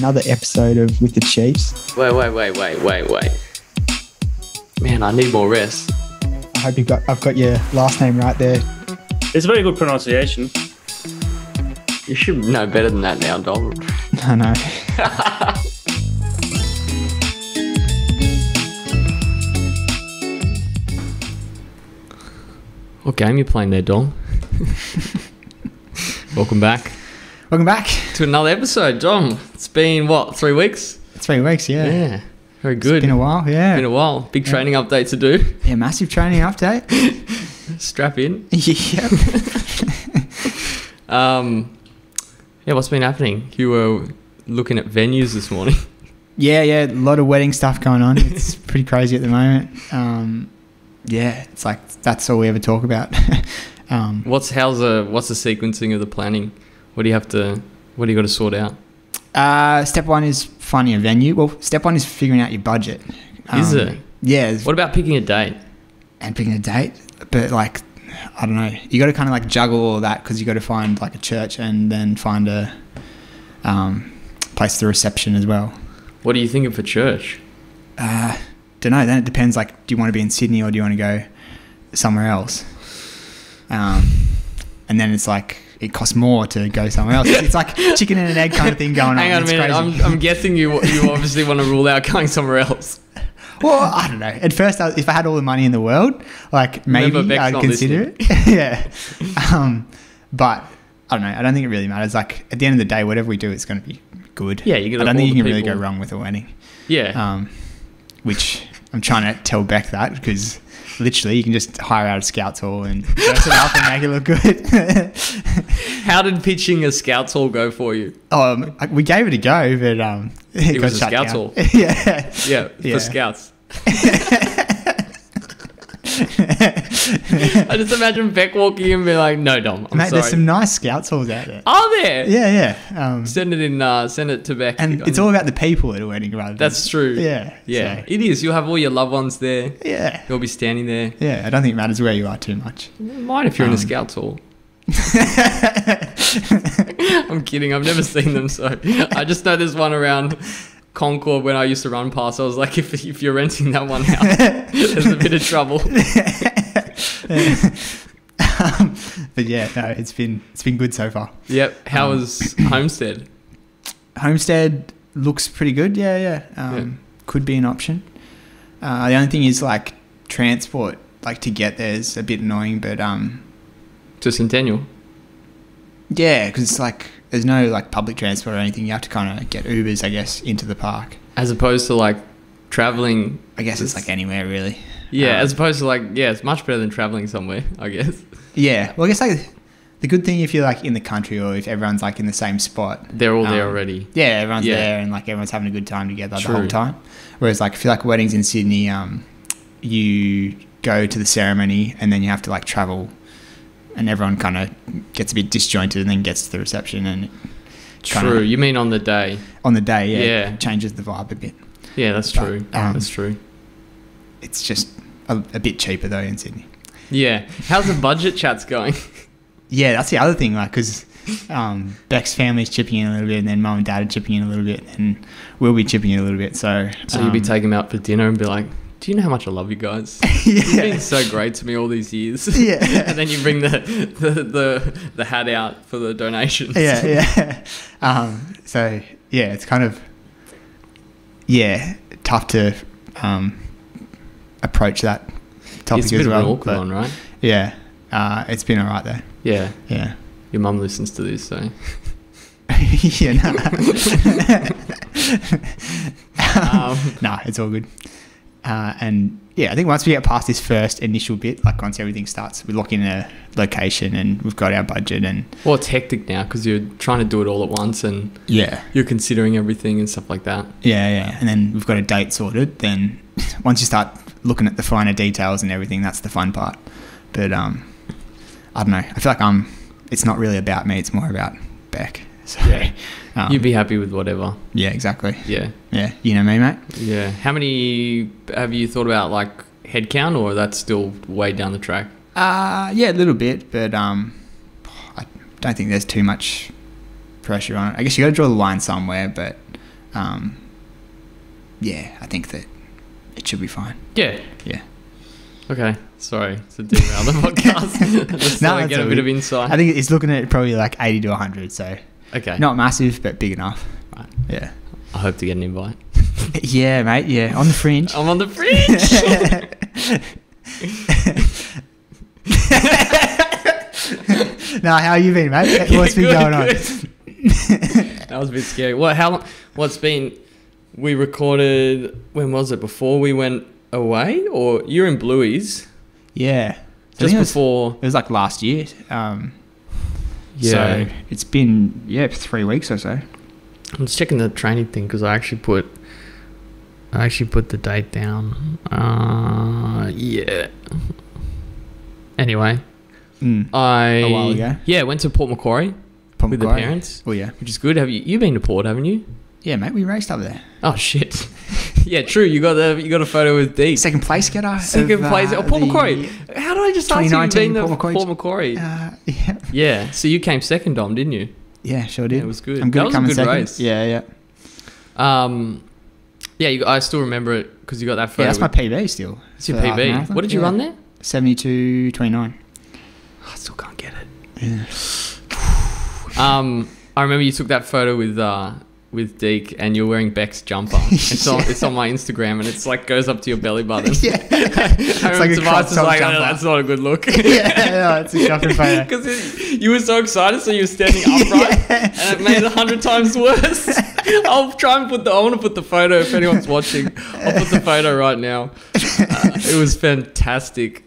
another episode of With the Chiefs. Wait. Man, I need more rest. I hope I've got your last name right there. It's a very good pronunciation. You should know better than that now, Dom. I know. What game you playing there, Dom? Welcome back Welcome back. to another episode, Dom. It's been, 3 weeks? 3 weeks, yeah. Yeah, very good. It's been a while, yeah. Been a while. Big training update to do. Yeah, massive training update. Strap in. Yep. Yeah, what's been happening? You were looking at venues this morning. Yeah, a lot of wedding stuff going on. It's pretty crazy at the moment. Yeah, it's like that's all we ever talk about. What's the sequencing of the planning? What do you got to sort out? Step one is finding a venue. Well, step one is figuring out your budget. Is it? Yeah. What about picking a date? And picking a date, but like, I don't know. You got to kind of like juggle all of that because you got to find like a church and then find a place for the reception as well. What are you thinking for church? Don't know. Then it depends. Like, do you want to be in Sydney or do you want to go somewhere else? And then it's like it costs more to go somewhere else. It's like chicken and an egg kind of thing going on. Hang on a minute. I'm guessing you obviously want to rule out going somewhere else. Well, I don't know. At first, if I had all the money in the world, like maybe I'd consider it. Yeah. But I don't know. I don't think it really matters. Like at the end of the day, whatever we do, it's going to be good. Yeah, I don't think you can really go wrong with a wedding. Yeah. Which I'm trying to tell Beck that because literally you can just hire out a Scouts hall and dress it up and make it look good. How did pitching a Scouts hall go for you? We gave it a go, but it was a Scouts hall. Yeah. Yeah, for Scouts. I just imagine Beck walking in and be like, "No, Dom, I'm sorry." There's some nice Scouts halls out there. Are there? Yeah. Send it to Beck. And it's all about the people at a wedding, rather. That's true. Yeah. Yeah, So. it is. You'll have all your loved ones there. Yeah. You'll be standing there. Yeah, I don't think it matters where you are too much. It might if you're in a Scouts hall. I'm kidding. I've never seen them, so I just know there's one around Concord when I used to run past. I was like, if you're renting that one out, there's a bit of trouble. But yeah, no, it's been good so far. Yep. How was Homestead? Homestead looks pretty good. Yeah. Could be an option. The only thing is like transport, like to get there is a bit annoying, but To Centennial? yeah, because it's like there's no like public transport or anything. You have to kind of get Ubers, I guess, into the park. As opposed to like traveling. I guess it's like anywhere really. Yeah, as opposed to like, yeah, it's much better than traveling somewhere, I guess. Yeah, well, I guess like the good thing if you're like in the country or if everyone's like in the same spot, They're all there already. Yeah, everyone's there and like everyone's having a good time together True. the whole time. Whereas like if you like weddings in Sydney, you go to the ceremony and then you have to like travel, and everyone kind of gets a bit disjointed and then gets to the reception and True. You mean on the day? on the day, Yeah. it changes the vibe a bit. Yeah, that's true. But, That's true. It's just a bit cheaper though in Sydney. Yeah. How's the budget chats going? Yeah, that's the other thing, like, because Beck's family's chipping in a little bit, and then mum and dad are chipping in a little bit, and we'll be chipping in a little bit. So you'll be taking them out for dinner and be like, "Do you know how much I love you guys? You've been so great to me all these years." Yeah. And then you bring the hat out for the donations. Yeah. So yeah, it's kind of tough to approach that topic It's a bit as of well. an awkward one, right? Yeah, it's been alright though. Yeah. Yeah. Your mum listens to this, so. Yeah. No. Um, No, it's all good. And yeah, I think once we get past this first initial bit, like once everything starts, we lock in a location and we've got our budget and Well, it's hectic now because you're trying to do it all at once and yeah, you're considering everything and stuff like that. yeah, and then we've got a date sorted. Then once you start looking at the finer details and everything, that's the fun part. But I don't know. I feel like it's not really about me. It's more about Beck. So Yeah. You'd be happy with whatever. yeah, exactly. Yeah. Yeah, you know me, mate. Yeah. How many have you thought about, like, head count, or that's still way down the track? Yeah, a little bit, but I don't think there's too much pressure on it. I guess you got to draw the line somewhere, but yeah, I think that it should be fine. Yeah. Yeah. Okay. Sorry to derail the podcast. Just No, to that's get a all bit good. of insight. I think it's looking at probably like 80 to 100, so Okay. not massive, but big enough. Right. Yeah. I hope to get an invite. Yeah, mate. Yeah, on the fringe. I'm on the fringe. No, how you been, mate? What's been Good, going on? good. That was a bit scary. Well, how long? What's been? We recorded. When was it? Before we went away, or you're in Bluey's Yeah. So I just think before? it was like last year. Yeah. So it's been 3 weeks or so. I'm just checking the training thing because I actually put the date down. Yeah. Anyway, Mm. a while ago. Yeah, went to Port Macquarie Port with the Macquarie. parents, Oh yeah. which is good. Have you been to Port? Haven't you? Yeah, mate. We raced up there. Oh shit. Yeah, true. You got a photo with Dee. Second place getter. Second place. Oh, Port Macquarie. How did I just ask you 2019 been to Port Macquarie? Port Macquarie? Yeah. Yeah. So you came second, Dom, didn't you? Yeah, sure did. Yeah, it was good. I'm good That at was a coming good second. race. Yeah. Yeah. I still remember it because you got that photo. Yeah, that's my with- PB still. It's your for the half PB. marathon. What did you Yeah. run there? 72:29. I still can't get it. Yeah. I remember you took that photo with Deke and you're wearing Beck's jumper. It's on my Instagram and it's like goes up to your belly button. Yeah. I remember like a crop Tobias was top like, jumper. "Oh, that's not a good look." Yeah, it's a shocking photo. Because you were so excited, so you were standing upright, and it made it 100 times worse. I'll try and I want to put the photo if anyone's watching. I'll put the photo right now. It was fantastic.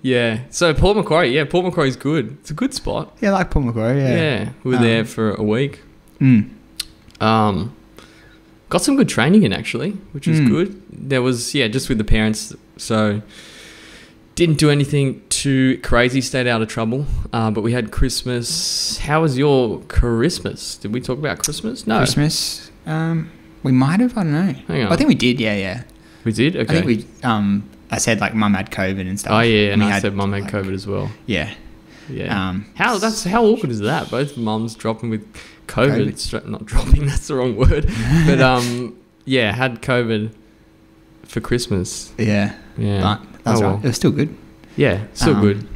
Yeah. So Port Macquarie, Port Macquarie's good. It's a good spot. Yeah, I like Port Macquarie. Yeah. We were there for a week. Mm. Got some good training in actually, which was Mm. good. There was just with the parents, so didn't do anything too crazy. Stayed out of trouble, but we had Christmas. How was your Christmas? Did we talk about Christmas? No, Christmas. We might have. I don't know. Hang on. I think we did. Yeah. we did. Okay. I think we. I said like mum had COVID and stuff. Oh yeah, and we I said mum had COVID as well. Yeah. Yeah. How awkward is that? Both mums dropping with COVID. COVID. Not dropping. That's the wrong word. But had COVID for Christmas. Yeah. Yeah. But that's Oh, right. well. It was still good. Yeah. Still good.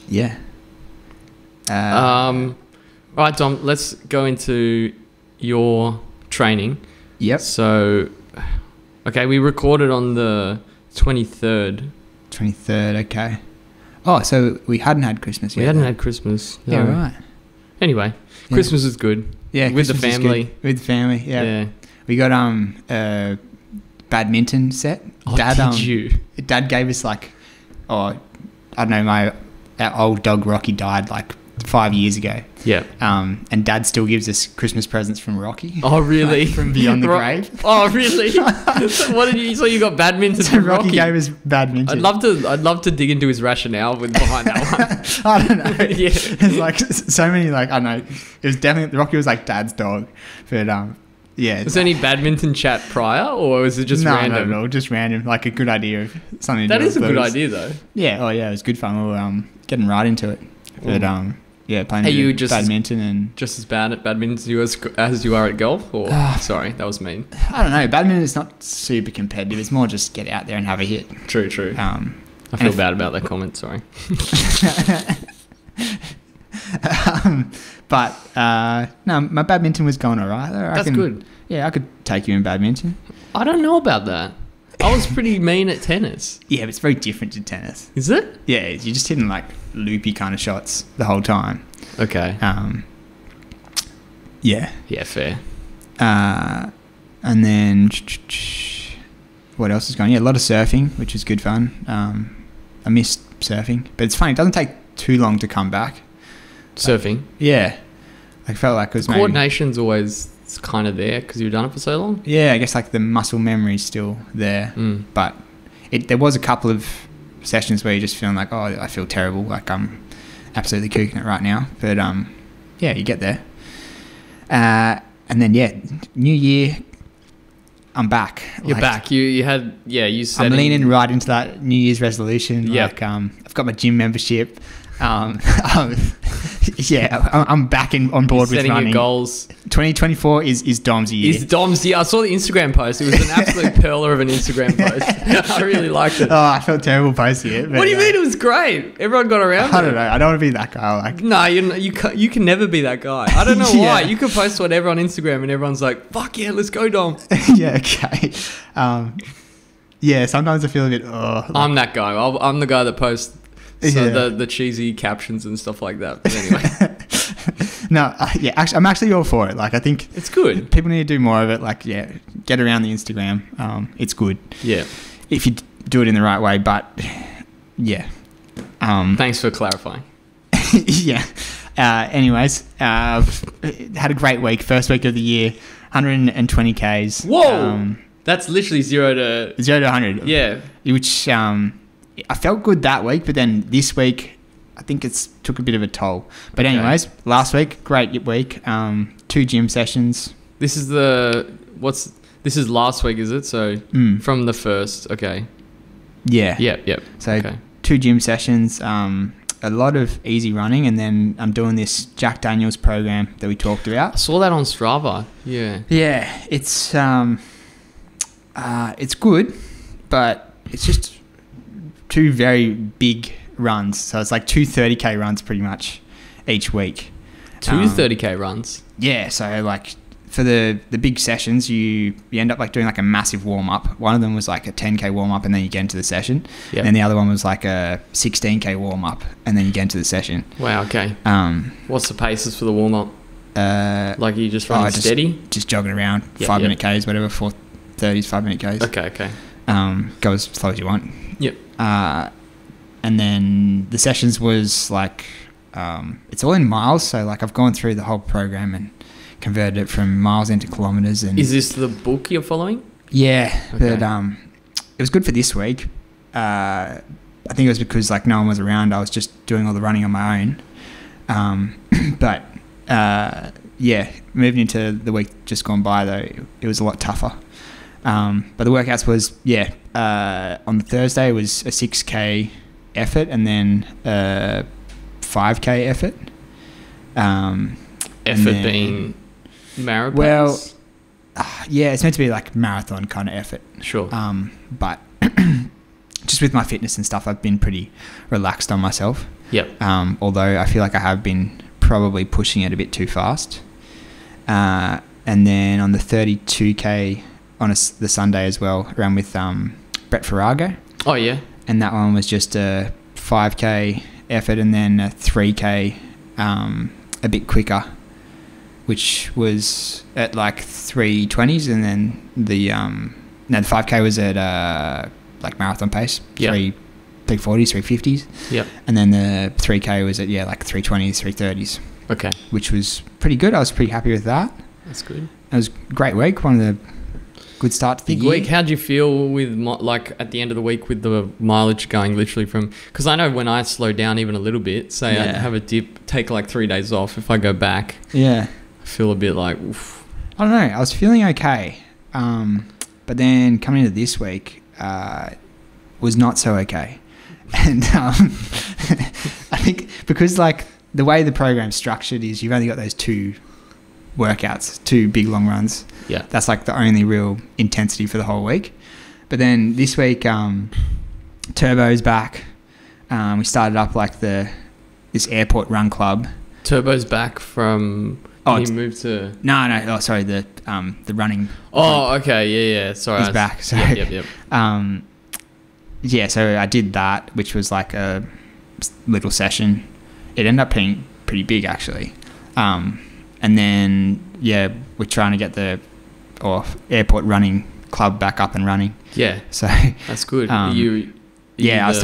Yeah. All right, Dom. Let's go into your training. Yep. So, okay, we recorded on the 23rd. 23rd. Okay. Oh, so we hadn't had Christmas yet. We hadn't had Christmas. Yeah. No. Right. Anyway, Yeah. Christmas is good. Yeah. With the Christmas is family. good. With the family. Yeah. Yeah. We got a badminton set. Oh, Dad, did you? Dad gave us like, I don't know, our old dog Rocky died like 5 years ago. Yeah. And Dad still gives us Christmas presents from Rocky. Oh, really? Like, from beyond the grave. Oh, really? So what did you? So you got badminton So from Rocky Rocky? gave us badminton. I'd love to dig into his rationale behind that one. I don't know. Yeah. There's like so many like I don't know. It was definitely Rocky was like Dad's dog, but yeah. Was there any badminton chat prior, or was it just no, random? not at all. Just random. Like a good idea of something. to That do is a with good blues. idea, though. Yeah. Oh yeah. It was good fun. We were getting right into it. But yeah, playing Are a bit you of just- badminton and Just as bad at badminton as you are at golf, or sorry, that was mean. I don't know. Badminton is not super competitive. It's more just get out there and have a hit. True. I and feel if- bad about that comment. Sorry. But no, my badminton was going alright. That's good. Yeah, I could take you in badminton. I don't know about that. I was pretty mean at tennis. Yeah, but it's very different to tennis. Is it? Yeah, you're just hitting like loopy kind of shots the whole time. Okay. Yeah. Yeah, fair. And then what else is going? Yeah, a lot of surfing, which is good fun. I missed surfing, but it's funny. It doesn't take too long to come back. Surfing. Yeah, I felt like it was maybe, Coordination's always kind of there because you've done it for so long. yeah, I guess like the muscle memory's still there, but there was a couple of sessions where you're just feeling like, oh, I feel terrible, like I'm absolutely cooking it right now. But yeah, you get there. And then New Year, I'm back. You're back. You said I'm leaning right into that New Year's resolution. Yeah. Like I've got my gym membership. Yeah, I'm back on board with Setting running. your goals. 2024 is Dom's year. Is Dom's year. I saw the Instagram post. It was an absolute perler of an Instagram post. I really liked it. Oh, I felt terrible posting it. What do you mean? It was great. Everyone got around I it. don't know. I don't want to be that guy. Like, No, you can never be that guy. I don't know why. Yeah. You can post whatever on Instagram and everyone's like, fuck yeah, let's go, Dom. yeah, okay. Yeah, sometimes I feel a bit. I'm that guy. I'm the guy that posts Yeah. the cheesy captions and stuff like that. But anyway, No, yeah, actually, I'm actually all for it. Like, I think it's good. people need to do more of it. Like, yeah, get around the Instagram. It's good Yeah. if you do it in the right way. But yeah, Thanks for clarifying. yeah. Anyways, had a great week. First week of the year, 120 Ks. Whoa! That's literally 0 to... 0 to 100. Yeah. Which I felt good that week, but then this week I think it's took a bit of a toll. But anyways, last week, great week. 2 gym sessions. This is this is last week, is it? So from the first, okay. Yeah. Yep. So okay. 2 gym sessions, a lot of easy running, and then I'm doing this Jack Daniels program that we talked I about. saw that on Strava. Yeah. Yeah, it's good, but it's just 2 very big runs. So it's like 2 30K runs pretty much each week. 2 30K runs. Yeah, so like for the big sessions, you end up like doing like a massive warm up. One of them was like a 10K warm up, and then you get into the session. Yep. And then the other one was like a 16K warm up, and then you get into the session. Wow, okay. What's the paces for the warm up? Like you just running steady? Just jogging around, 5-minute Ks, whatever, 4:30s, 5-minute Ks. Okay. Go as slow as you want. Yep. And then the sessions was like, it's all in miles. So like I've gone through the whole program and converted it from miles into kilometers. And is this the book you're following? Yeah, Okay. but it was good for this week. I think it was because like no one was around. I was just doing all the running on my own. But yeah, moving into the week just gone by though, it was a lot tougher. But the workouts was on the Thursday it was a 6K effort and then a 5K effort. Effort being marathons? Well, yeah, it's meant to be like marathon kind of effort. Sure. But just with my fitness and stuff, I've been pretty relaxed on myself. Yep. Although I feel like I have been probably pushing it a bit too fast. And then on the 32K on the Sunday as well, around with Brett Farrago. Oh, yeah. And that one was just a 5K effort and then a 3K a bit quicker, which was at like 3:20s, and then the 5K was at like marathon pace, 3:40s, 3:50s. Yep. And then the 3K was at like 3:20s, 3:30s. Okay. Which was pretty good. I was pretty happy with that. That's good. It was a great week. One of the good start to the Big year. week. How'd you feel with like at the end of the week with the mileage going literally from? Because I know when I slow down even a little bit, say I have a dip, take like 3 days off. If I go back, Yeah. I feel a bit like, oof. I don't know. I was feeling okay. But then coming into this week was not so okay. And I think because like the way the program's structured is you've only got those 2 workouts, 2 big long runs. Yeah. That's like the only real intensity for the whole week. But then this week, Turbo's back. We started up like this airport run club. Turbo's back from. Oh, he moved to. No. Oh, sorry. The running. Oh, okay. Yeah. Sorry. He's back. So, Yep. yeah. So I did that, which was like a little session. It ended up being pretty big actually. And then we're trying to get the airport running club back up and running. Yeah. So That's good. I was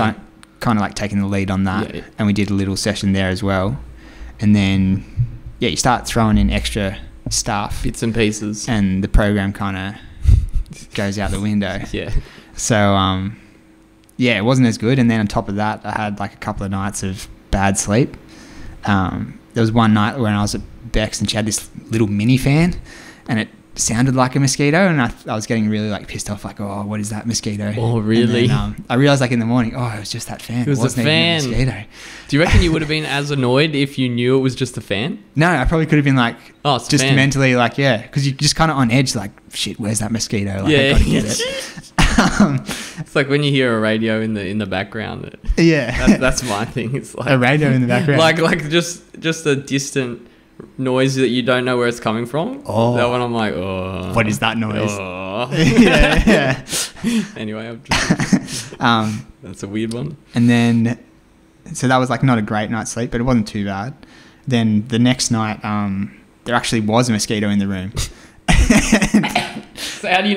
kind of like taking the lead on that, Yeah. and we did a little session there as well. And then you start throwing in extra stuff, bits and pieces, and the program kind of goes out the window. Yeah. So it wasn't as good. And then on top of that, I had like a couple of nights of bad sleep. There was one night when I was at Bex and she had this little mini fan, and it sounded like a mosquito, and I was getting really like pissed off, like, oh, what is that mosquito? Oh, really? And then, I realized like in the morning, oh, it was just that fan. It was a wasn't even fan. a mosquito. Do you reckon you would have been as annoyed if you knew it was just a fan? No, I probably could have been like, Oh, it's a just fan. mentally like, yeah, because you're just kind of on edge, like, shit, where's that mosquito? Like, Yeah. I gotta get it. It's like when you hear a radio in the background. Yeah. That's my thing. It's like A radio in the background. like just a distant noise that you don't know where it's coming from. Oh. That one I'm like, oh. What is that noise? Oh. yeah. Anyway, that's a weird one. And then, so that was like not a great night's sleep, but it wasn't too bad. Then the next night, there actually was a mosquito in the room. So how do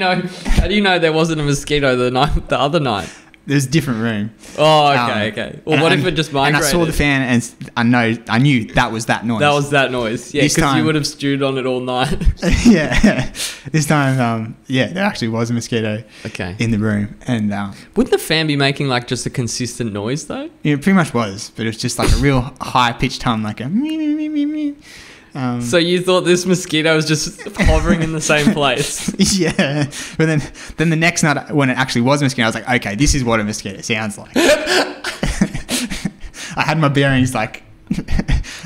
you know there wasn't a mosquito the other night? There's a different room. Oh, okay. Well, what if it just migrated? And I saw the fan, and I knew that was that noise. That was that noise. Yeah, This because you time- would have stewed on it all night. Yeah. This time, there actually was a mosquito Okay. in the room, and Wouldn't the fan be making like just a consistent noise though? it pretty much was, but it was just like a real high pitched hum, like a me me me me me. So you thought this mosquito was just hovering in the same place? Yeah, but then the next night when it actually was a mosquito, I was like, okay, this is what a mosquito sounds like. I had my bearings like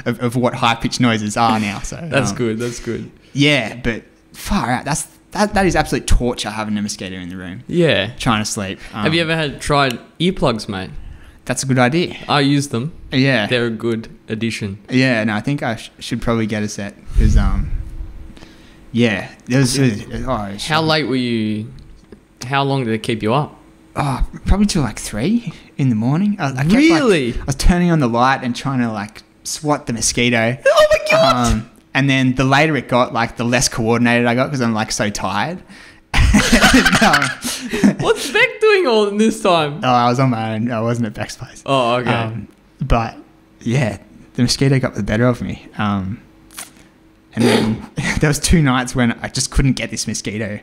of what high pitched noises are now. So That's good. That's good. Yeah, but far out. That is absolute torture having a mosquito in the room Yeah. trying to sleep. Have you ever tried earplugs, mate? That's a good idea. I use them. Yeah, They're a good addition. yeah. No, I think I should probably get a set because yeah, How late were you? How long did it keep you up? Oh, probably till like 3 in the morning. I kept, Really? I was turning on the light and trying to like swat the mosquito. Oh my god! And then the later it got, like the less coordinated I got because I'm like so tired. What's Beck doing all this time? Oh, I was on my own. I wasn't at Beck's place. Oh, okay. But yeah, the mosquito got the better of me. And then there was 2 nights when I just couldn't get this mosquito.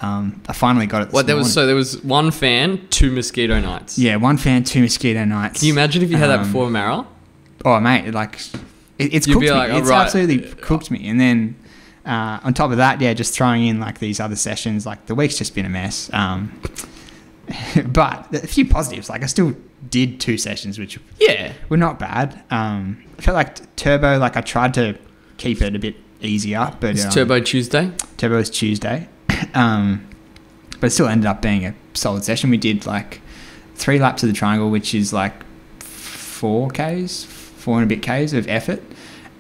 I finally got it. There was one fan, 2 mosquito nights. Yeah, 1 fan, 2 mosquito nights. Can you imagine if you had that before Mara? Oh mate, like it's You'd cooked be me. like, oh, It's right. absolutely cooked me. And then on top of that, yeah, just throwing in like these other sessions. Like the week's just been a mess. But a few positives. Like I still did 2 sessions, which Yeah. were not bad. I felt like Turbo. Like I tried to keep it a bit easier, but It's Turbo Tuesday. Turbo was Tuesday. But it still ended up being a solid session. We did like 3 laps of the triangle, which is like 4 and a bit Ks of effort.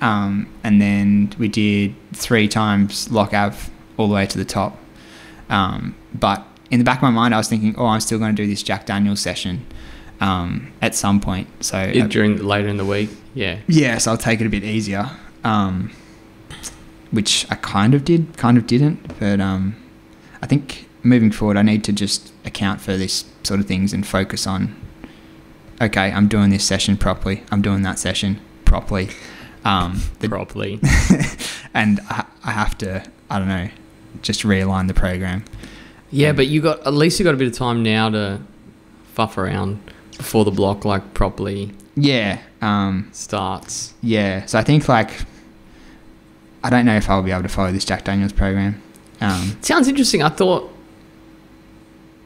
And then we did 3 times lock av all the way to the top. But in the back of my mind, I was thinking, I'm still going to do this Jack Daniels session at some point. So Later in the week. Yeah. yeah, so I'll take it a bit easier, which I kind of did, kind of didn't. But I think moving forward, I need to just account for this sort of things and focus on, okay, I'm doing this session properly. I'm doing that session properly. Properly. And I have to, I don't know, just realign the program. Yeah, but at least you got a bit of time now to fuff around before the block like properly Yeah. starts. Yeah. So I think like, I don't know if I'll be able to follow this Jack Daniels program. Sounds interesting. I thought,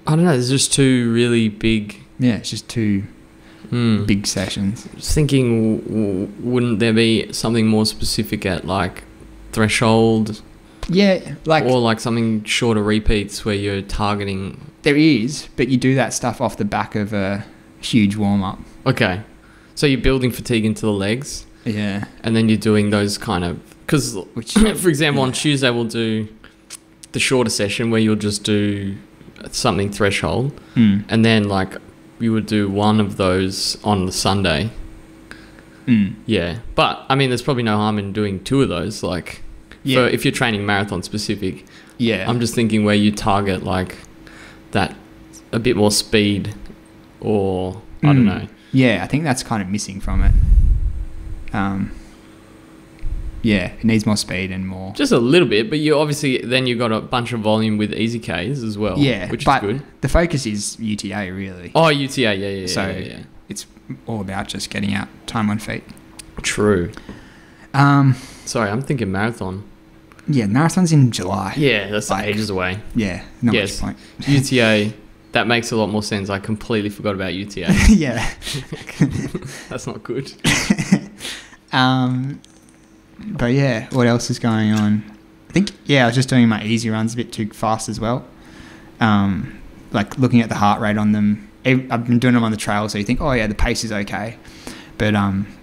I don't know, there's just 2 really big... Yeah, it's just 2 big sessions. Just thinking, wouldn't there be something more specific at like threshold Yeah, like or like something shorter repeats where you're targeting? there is, but you do that stuff off the back of a huge warm up. Okay, so you're building fatigue into the legs, Yeah, and then you're doing those kind of, because which for example on Tuesday we'll do the shorter session where you'll just do something threshold, and then like you would do one of those on the Sunday. Yeah, but I mean, there's probably no harm in doing 2 of those. Like, Yeah. if you're training marathon specific, yeah, I'm just thinking where you target like that a bit more speed, or I don't know. Yeah, I think that's kind of missing from it. Yeah, it needs more speed and more. Just a little bit, but you obviously then you've got a bunch of volume with easy Ks as well. Yeah, which but is good. the focus is UTA really. Oh, UTA, yeah. So yeah. it's all about just getting out time on feet. True. Sorry, I'm thinking marathon. Yeah, marathon's in July. Yeah, that's Like, ages away. Yeah, not Yes. much point. UTA, that makes a lot more sense. I completely forgot about UTA. Yeah. That's not good. But yeah, what else is going on? I think, I was just doing my easy runs a bit too fast as well. Like looking at the heart rate on them. I've been doing them on the trail, so you think, oh yeah, the pace is okay. But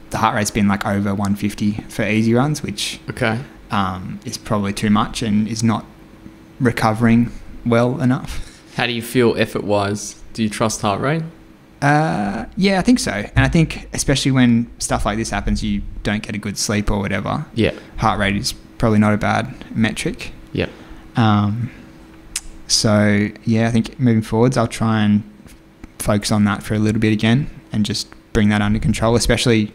the heart rate's been like over 150 for easy runs, which Okay. is probably too much and is not recovering well enough. How do you feel effort-wise? Do you trust heart rate? Yeah, I think so. And I think especially when stuff like this happens, you don't get a good sleep or whatever. Yeah. Heart rate is probably not a bad metric. Yep. So yeah, I think moving forwards, I'll try and focus on that for a little bit again and just bring that under control, especially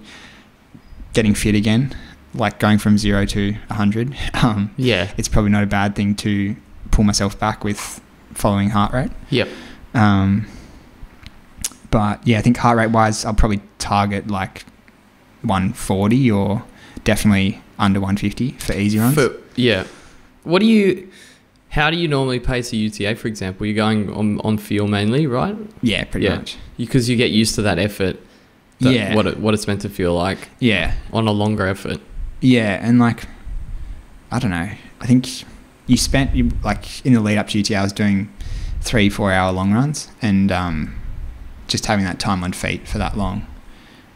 getting fit again, like going from 0 to 100. Yeah. It's probably not a bad thing to pull myself back with following heart rate. Yep. But yeah, I think heart rate wise, I'll probably target like 140 or definitely under 150 for easy runs. Yeah. How do you normally pace a UTA, for example? You're going on feel mainly, right? Yeah, pretty much. Because you get used to that effort. Yeah. What it's meant to feel like. Yeah. On a longer effort. Yeah, and like, I don't know. I think like in the lead up to UTA, I was doing 3-4 hour long runs, and just having that time on feet for that long,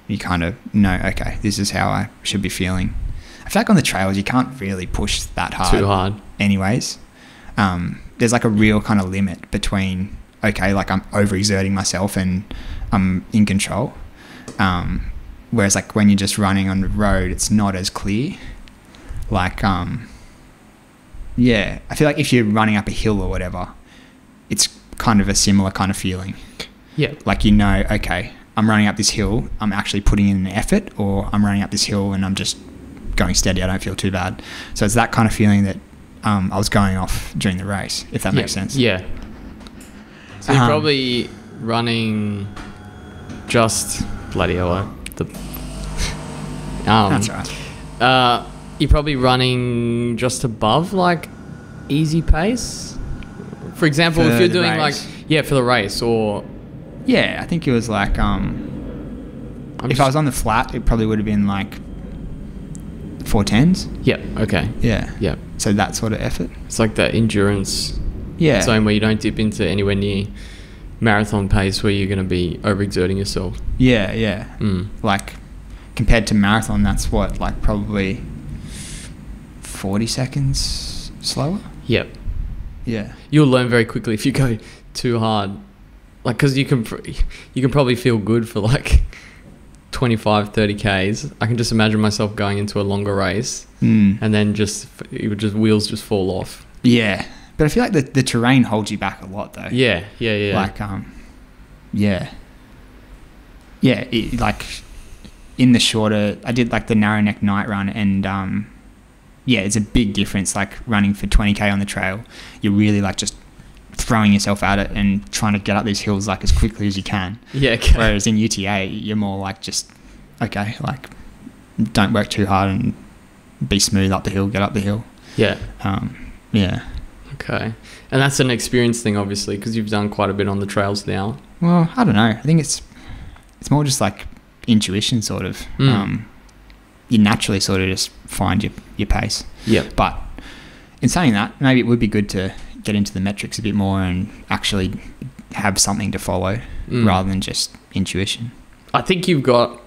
you kind of know, okay, this is how I should be feeling. I feel like on the trails, you can't really push that hard. Too hard. Anyways. There's like a real kind of limit between, okay, like I'm overexerting myself and I'm in control. Whereas like when you're just running on the road, it's not as clear. Like, yeah, I feel like if you're running up a hill or whatever, it's kind of a similar kind of feeling. Yeah. Like, you know, okay, I'm running up this hill, I'm actually putting in an effort, or I'm running up this hill and I'm just going steady, I don't feel too bad. So it's that kind of feeling that I was going off during the race, if that makes sense. Yeah. So you're probably running just bloody hell. That's right. You're probably running just above like easy pace. For example, For if you're the doing race. for the race, or Yeah, I think it was like, if I was on the flat, it probably would have been like 410s. Yep. Okay. Yeah. Yep. So that sort of effort. It's like that endurance Yeah. zone where you don't dip into anywhere near marathon pace where you're going to be overexerting yourself. Yeah, yeah. Like, compared to marathon, that's what, like probably 40 seconds slower? Yep. Yeah. You'll learn very quickly if you go too hard. Like, because you can probably feel good for like 25, 30 Ks. I can just imagine myself going into a longer race and then wheels just fall off. Yeah. But I feel like the terrain holds you back a lot though. Yeah. Like, yeah. Yeah, like in the shorter, I did like the narrow neck night run, and yeah, it's a big difference. Like running for 20k on the trail, you're really like just throwing yourself at it and trying to get up these hills like as quickly as you can. Yeah. Okay. Whereas in UTA, you're more like just, okay, like don't work too hard and be smooth up the hill, get up the hill. Yeah. Yeah. Okay. And that's an experience thing, obviously, because you've done quite a bit on the trails now. Well, I don't know. I think it's more just like intuition, sort of. You naturally sort of just find your pace. Yeah. But in saying that, maybe it would be good to get into the metrics a bit more and actually have something to follow rather than just intuition. I think you've got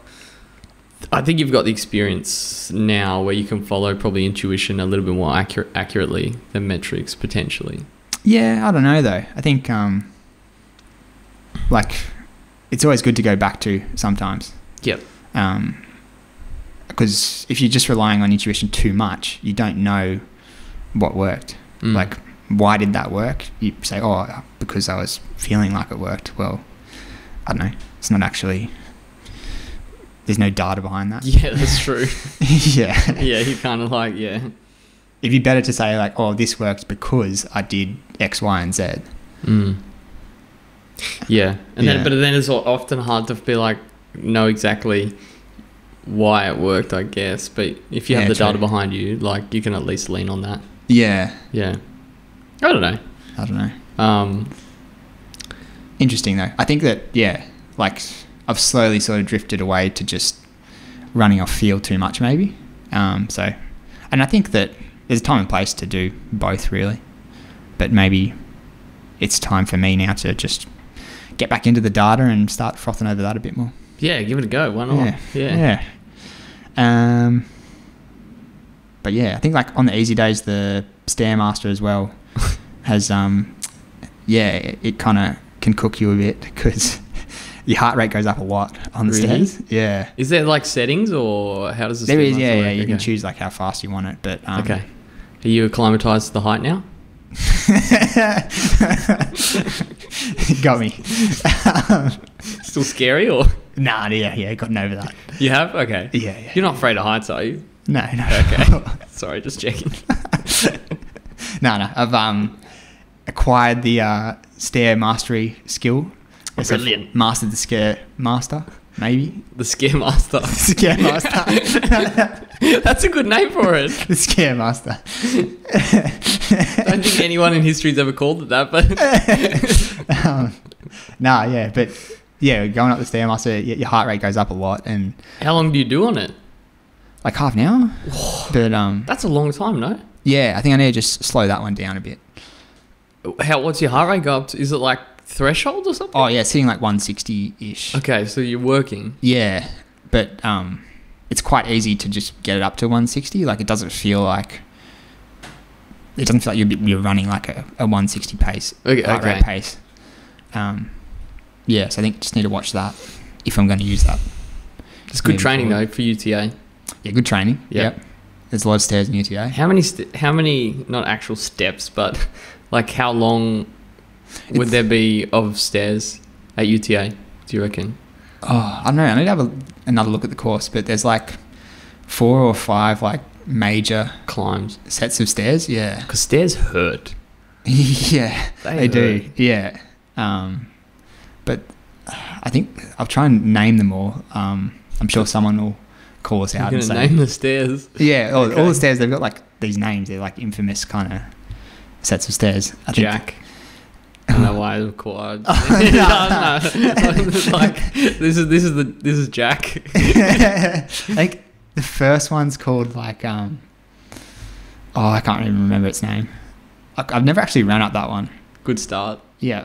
the experience now where you can follow probably intuition a little bit more accurately than metrics potentially. Yeah, I don't know though. I think like it's always good to go back to sometimes. Yep. Because if you're just relying on intuition too much, you don't know what worked. Like, why did that work? You say, oh, because I was feeling like it worked. Well, I don't know. It's not actually... There's no data behind that. Yeah, that's true. Yeah. Yeah, you kind of like, yeah. It'd be better to say like, oh, this worked because I did X, Y, and Z. Yeah. Then it's often hard to be like, know exactly why it worked, I guess. But if you have the data behind you, like you can at least lean on that. Yeah. Yeah. I don't know. I don't know. Interesting though. I think that, yeah, like I've slowly sort of drifted away to just running off feel too much maybe. So, and I think that there's a time and place to do both really, but maybe it's time for me now to just get back into the data and start frothing over that a bit more. Yeah, give it a go. Why not? Yeah. But yeah, I think like on the easy days, the Stairmaster as well has, it kind of can cook you a bit because your heart rate goes up a lot on the stairs. Yeah. Is there like settings or how does this? There is, yeah. You can choose like how fast you want it, but okay. Are you acclimatized to the height now? Got me. Still scary or? Nah, yeah, gotten over that. You have? Okay. Yeah. You're not afraid of heights, are you? No. Okay. Sorry, just checking. No. I've acquired the stair mastery skill. Brilliant. I've mastered the scare master, maybe. The Scare Master. Scare master. That's a good name for it. The scare master. I don't think anyone in history's ever called it that, but but yeah, going up the stairmaster, your heart rate goes up a lot, and how long do you do on it? like half an hour. But That's a long time, no? yeah, I think I need to just slow that one down a bit. What's your heart rate go up to? Is it like threshold or something? Oh yeah, it's hitting like 160-ish. Okay, so you're working. Yeah, but it's quite easy to just get it up to 160. Like it doesn't feel like you're running like a 160 pace, heart rate pace. Yeah, so I think just need to watch that if I'm going to use that. It's good training though for UTA. Yeah, good training. Yep. There's a lot of stairs in UTA. How many not actual steps, but like how long would there be of stairs at UTA, do you reckon? Oh, I don't know. I need to have another look at the course, but there's like 4 or 5 like major climbs sets of stairs. Yeah. Because stairs hurt. Yeah, they do. Yeah. But I think I'll try and name them all. I'm sure someone will call us out and say, name the stairs. Yeah, all the stairs, they've got like these names. They're like infamous kind of sets of stairs. I think. Jack. I don't know why I'm called. No. Like this is Jack. Like the first one's called like I can't even remember its name. I've never actually ran up that one. Good start. Yeah.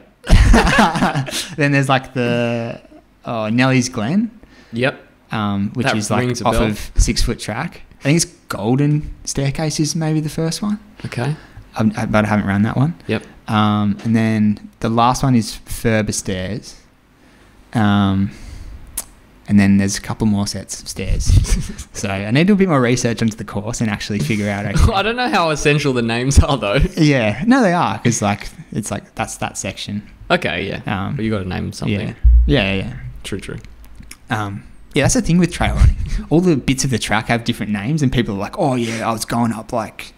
Then there's like the Nellie's Glen. Yep. Which that is like off bell. of 6 Foot Track. I think it's Golden Staircase is maybe the first one. Okay. But I haven't run that one. Yep. And then the last one is Ferber Stairs. And then there's a couple more sets of stairs. So I need to do a bit more research into the course and actually figure out. Okay. I don't know how essential the names are though. Yeah, no, they are because like it's like that's that section. Okay, yeah. But you got to name something. Yeah. True. Yeah, that's the thing with trail running. All the bits of the track have different names, and people are like, "Oh yeah, I was going up like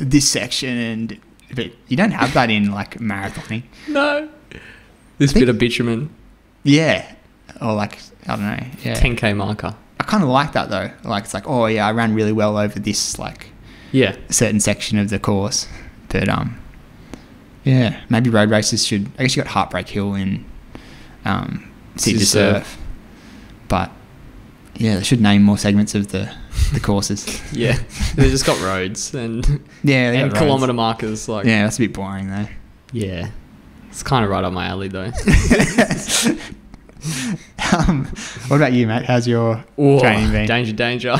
this section," but you don't have that in like marathoning. No. This bit of bitumen. Yeah. Or like, I don't know. Yeah. 10K marker. I kind of like that though. Like it's like, oh yeah, I ran really well over this like certain section of the course. But yeah, maybe road races should. I guess you got Heartbreak Hill and City to Surf. But yeah, they should name more segments of the courses. Yeah, they just got roads and and kilometre markers. Like that's a bit boring though. Yeah, it's kind of right up my alley though. What about you, mate? How's your training been? Danger.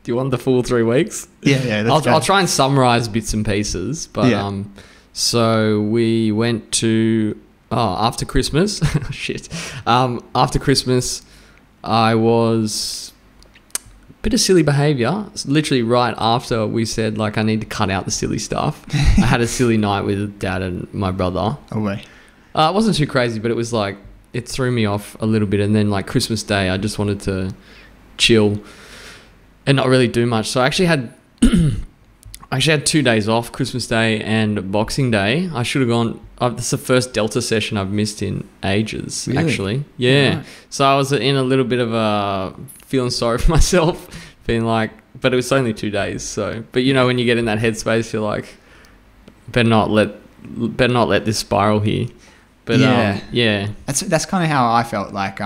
Do you want the full 3 weeks? Yeah. I'll try and summarize bits and pieces. But so we went to after Christmas. Shit. After Christmas, I was a bit of silly behaviour. Literally right after we said like I need to cut out the silly stuff. I had a silly night with Dad and my brother. Oh way. It wasn't too crazy, but it was like it threw me off a little bit. And then like Christmas Day, I just wanted to chill and not really do much. So I actually had 2 days off, Christmas Day and Boxing Day. I should have gone. This is the first Delta session I've missed in ages, really? Actually. Yeah. Right. So I was in a little bit of a feeling sorry for myself being like, but it was only 2 days. So, but you know, when you get in that headspace, you're like, better not let this spiral here. But yeah. That's kind of how I felt like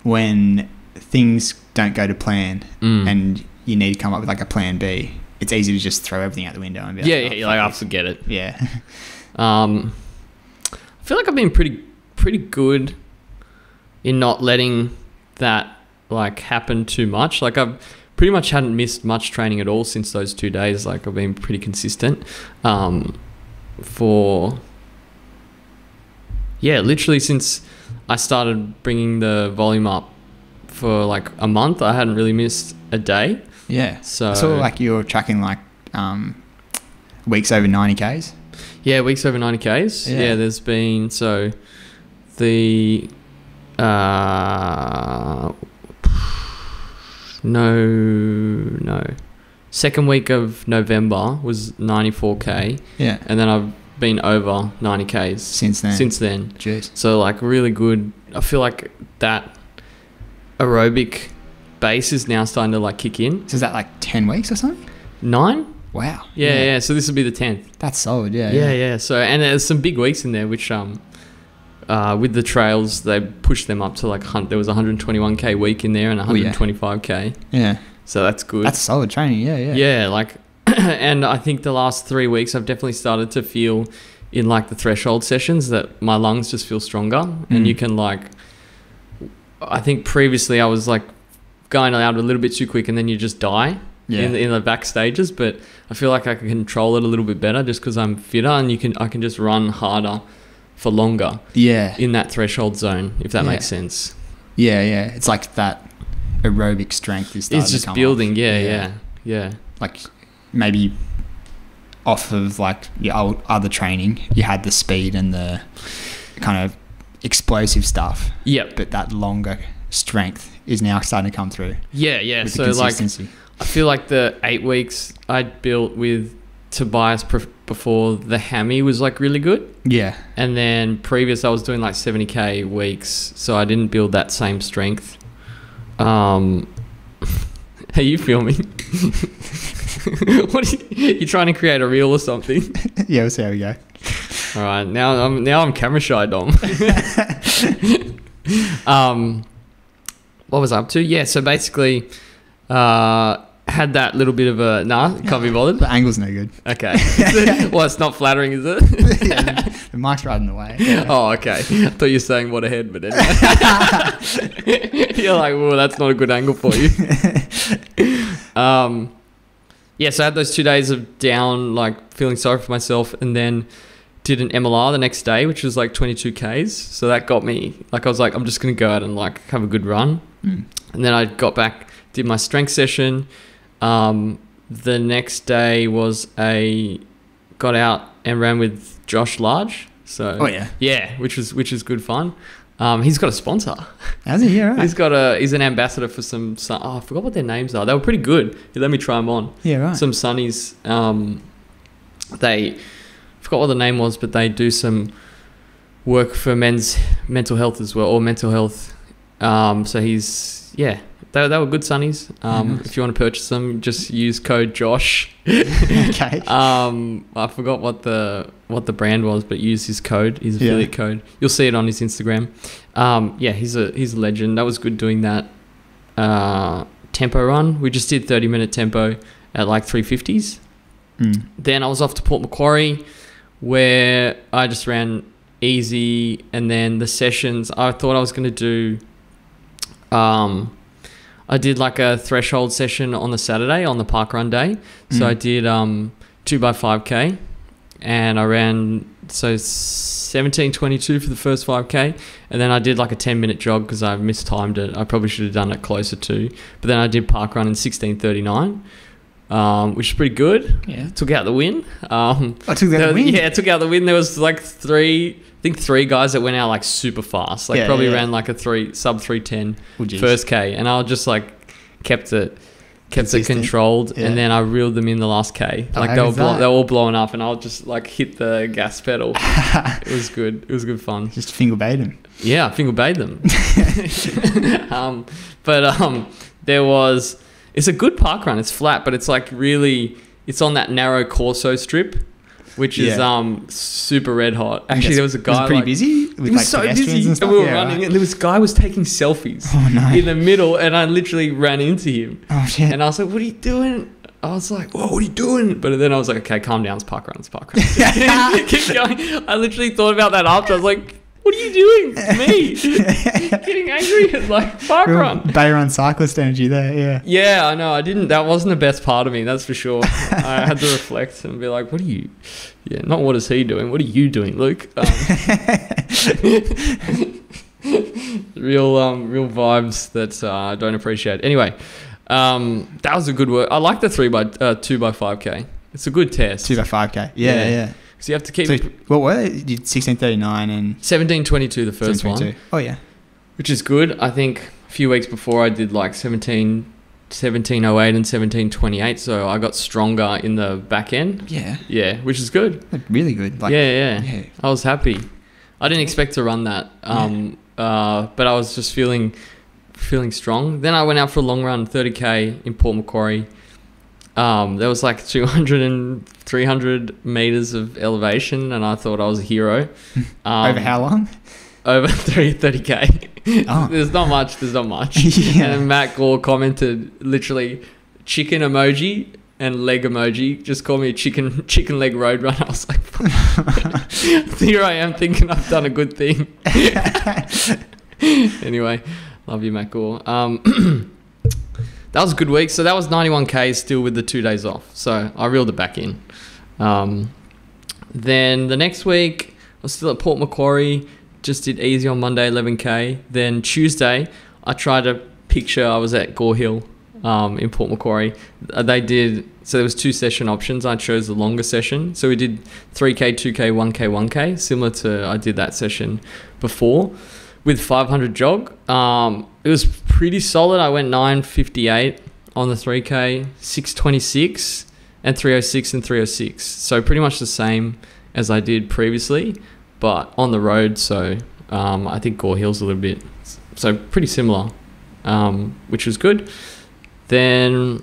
when things don't go to plan and you need to come up with like a plan B. It's easy to just throw everything out the window and be like, you're like, I'll forget it. Yeah. I feel like I've been pretty good in not letting that like happen too much. Like I've pretty much hadn't missed much training at all since those 2 days. Like I've been pretty consistent literally since I started bringing the volume up for like a month. I hadn't really missed a day. Yeah. So I saw like you're tracking like weeks over 90Ks. Yeah, weeks over 90Ks. Yeah, there's been second week of November was 94K. Yeah. And then I've been over 90Ks since then. Jeez. So like really good. I feel like that aerobic base is now starting to like kick in. So is that like 10 weeks or something? 9? Wow. Yeah. So this will be the 10th. That's solid. Yeah. So, and there's some big weeks in there, which with the trails, they pushed them up to like, there was a 121K week in there and 125K. Yeah. So that's good. That's solid training. Yeah. Yeah. Like, and I think the last 3 weeks I've definitely started to feel in like the threshold sessions that my lungs just feel stronger. And you can like, I think previously I was like going out a little bit too quick and then you just die in the back stages. But I feel like I can control it a little bit better just because I'm fitter and I can just run harder for longer. Yeah. In that threshold zone, if that makes sense. Yeah. It's like that aerobic strength is starting it's just to come building. off. Yeah. Like maybe off of like your other training, you had the speed and the kind of explosive stuff. Yep. But that longer strength is now starting to come through. Yeah. With So the consistency. like, I feel like the 8 weeks I'd built with Tobias before the hammy was like really good. Yeah. And then previous I was doing like 70K weeks, so I didn't build that same strength. Are you filming? What are you trying to create a reel or something? Yeah, we'll see how we go. All right, now I'm camera shy, Dom. What was I up to? Yeah, so basically, had that little bit of a can't be bothered. The angle's no good. Okay. Well, it's not flattering, is it? Yeah, the mic's right in the way. Yeah. Oh, okay. I thought you were saying what a head, but anyway. You're like, well, that's not a good angle for you. So I had those 2 days of down, like feeling sorry for myself, and then did an MLR the next day, which was like 22Ks. So that got me, like, I was like, I'm just going to go out and like have a good run. And then I got back, did my strength session. The next day was got out and ran with Josh Large. So which is good fun. He's got a sponsor. Has he? Yeah, right. He's an ambassador for some. I forgot what their names are. They were pretty good. He let me try them on. Yeah, right. Some Sunnies. They forgot what the name was, but they do some work for men's mental health as well, or mental health. So they were good Sunnies. Nice. If you want to purchase them, just use code Josh. Okay. I forgot what the brand was, but use his affiliate code. You'll see it on his Instagram. He's a legend. That was good doing that tempo run. We just did 30-minute tempo at like 350s. Then I was off to Port Macquarie, where I just ran easy, and then the sessions I thought I was going to do. I did like a threshold session on the Saturday on the parkrun day. So I did 2x5K, and I ran 17:22 for the first 5K, and then I did like a 10-minute jog because I mistimed it. I probably should have done it closer to, but then I did parkrun in 16:39, which is pretty good. Yeah, took out the win. I took out the win. Yeah, took out the win. There was like three guys that went out like super fast, like ran like a sub 3:10 first K, and I just like kept it controlled, and then I reeled them in the last K. Like they were all blowing up, and I'll just like hit the gas pedal. It was good. It was good fun. Just finger bait them. Yeah, I finger bait them. But there was It's a good park run. It's flat, but it's like really, it's on that narrow Corso strip, which is super red hot. Actually, there was a guy. Was it pretty busy with it was so busy, and stuff. we were running, and there was a guy was taking selfies in the middle, and I literally ran into him. Oh shit! And I was like, "What are you doing?" I was like, "Whoa, what are you doing?" But then I was like, "Okay, calm down. It's park run. It's park run." Keep going. I literally thought about that after. I was like, "What are you doing, me?" Getting angry at like park run. Bay Run cyclist energy there. Yeah. Yeah, I know. I didn't. That wasn't the best part of me. That's for sure. I had to reflect and be like, "What are you?" Yeah, not what is he doing? What are you doing, Luke? Real vibes that I don't appreciate. Anyway, that was a good work. I like the 2x5K. It's a good test. 2x5K. Yeah. So you have to keep. So what were they? You did 16:39 and 17:22 the first one. Oh yeah. Which is good. I think a few weeks before I did like 17:08 and 17:28, so I got stronger in the back end. Yeah, which is good. Really good. Like, yeah. I was happy. I didn't expect to run that, but I was just feeling strong. Then I went out for a long run, 30k in Port Macquarie. There was like 200 and 300 meters of elevation, and I thought I was a hero. Over how long? Over 30k. Oh. There's not much. Yeah. And Matt Gore commented literally chicken emoji and leg emoji. Just call me a chicken leg road runner. I was like, here I am thinking I've done a good thing. Anyway, love you, Matt Gore. That was a good week. So that was 91k still with the 2 days off. So I reeled it back in. Then the next week I was still at Port Macquarie. Just did easy on Monday, 11k. Then Tuesday, I tried to picture I was at Gore Hill in Port Macquarie. So there was 2 session options. I chose the longer session. So we did 3k, 2k, 1k, 1k, similar to I did that session before with 500 jog. It was pretty solid. I went 9:58 on the 3k, 6:26 and 3:06 and 3:06. So pretty much the same as I did previously, but on the road. So I think Gore Hill's a little bit, so pretty similar, which was good. Then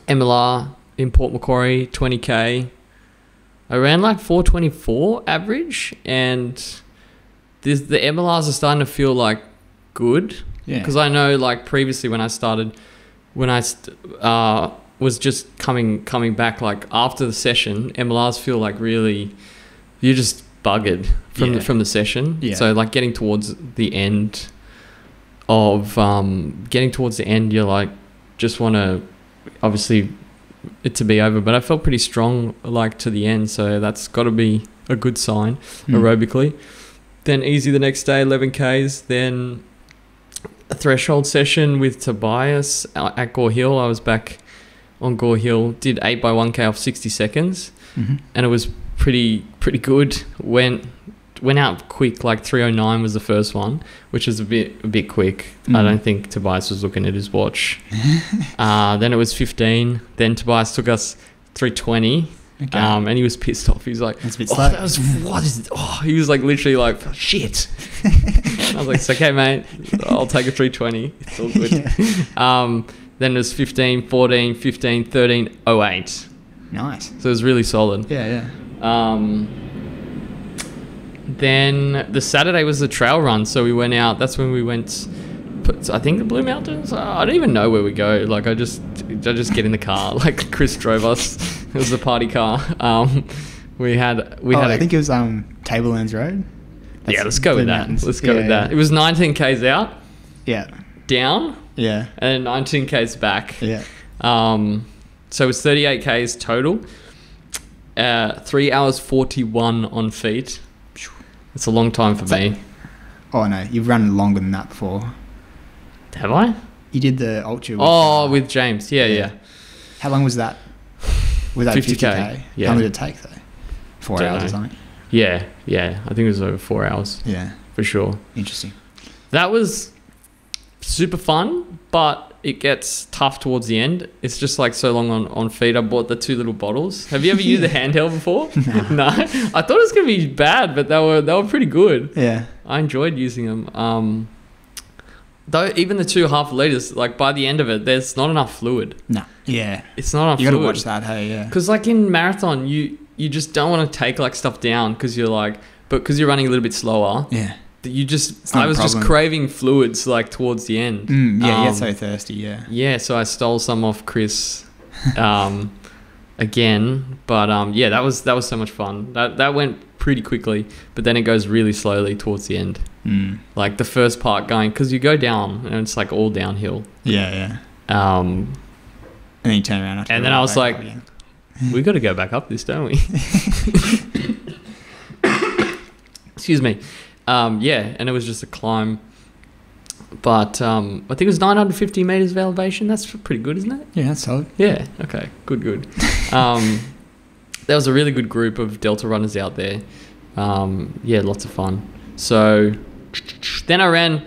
MLR in Port Macquarie, 20k. I ran like 4:24 average, and the MLRs are starting to feel like good. Yeah. Because I know like previously when I was just coming back, like after the session, MLRs feel like really, you're just buggered from the session. Yeah. So like getting towards the end, you're like, just want to obviously it to be over, but I felt pretty strong like to the end, so that's got to be a good sign aerobically. Then easy the next day, 11Ks. Then a threshold session with Tobias at Gore Hill. I was back on Gore Hill, did 8x1k off 60 seconds, and it was pretty good. Went out quick, like 3:09 was the first one, which was a bit quick. I don't think Tobias was looking at his watch. Then it was 15. Then Tobias took us 3:20. Okay. And he was pissed off. He was like, "That's a bit slow." What is it? Oh, he was like literally like, shit. I was like, it's okay, mate. I'll take a 3:20. It's all good. Yeah. Then it was 15, 14, 15, 13, 08. Nice. So it was really solid. Yeah. Then the Saturday was the trail run. So we went out. That's when we went, I think, the Blue Mountains. I don't even know where we go. Like I just get in the car. Like Chris drove us. It was a party car. We had. I think it was Tablelands Road. Let's go with that. Mountains. Let's go with that. It was 19k's out. Yeah. Down. Yeah. And 19k's back. Yeah. So it was 38k's total. 3 hours 41 on feet. It's a long time for me. Oh no, you've run longer than that before. Have I? You did the ultra. With James. Yeah. How long was that? Was that 50k? Yeah. How long did it take though? 4 hours or something? Yeah. I think it was over 4 hours. Yeah. For sure. Interesting. That was super fun, but it gets tough towards the end. It's just like so long on feet. I bought the 2 little bottles. Have you ever used the handheld before? No. I thought it was gonna be bad, but they were pretty good. Yeah. I enjoyed using them. though, even the 2.5 liters, like by the end of it, there's not enough fluid. No. Yeah. It's not enough You got to fluid. watch that, hey, yeah. Because like in marathon, you just don't want to take like stuff down because you're like, but because you're running a little bit slower, Yeah. that you It's just, not I a was just problem. craving fluids like towards the end. Yeah, you get so thirsty, yeah. Yeah, so I stole some off Chris, again, but yeah, that was so much fun. That went pretty quickly, but then it goes really slowly towards the end. Like the first part going, because you go down and it's like all downhill. Yeah, yeah. Um, And then you turn around after And a then while I was back like- up again. we got to go back up this, don't we? Excuse me. Yeah, and it was just a climb. But I think it was 950 meters of elevation. That's pretty good, isn't it? Yeah, that's solid. Yeah. Okay. Good. There was a really good group of Delta runners out there. Yeah, lots of fun. So then I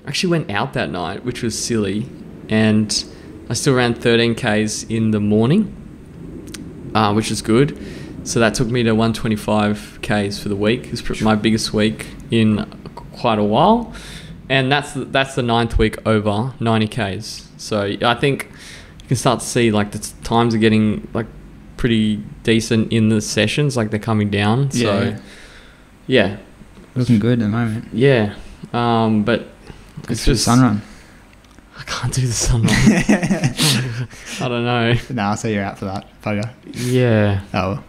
actually went out that night, which was silly, and I still ran 13 Ks in the morning, which is good. So that took me to 125 Ks for the week. It's my biggest week in quite a while. And that's the 9th week over 90 Ks. So I think you can start to see like the times are getting like pretty decent in the sessions, like they're coming down. So yeah, Looking good at the moment. yeah. But It's just sun run. I can't do the sun run. I don't know. Nah, so you're out for that, bugger. Yeah. Oh,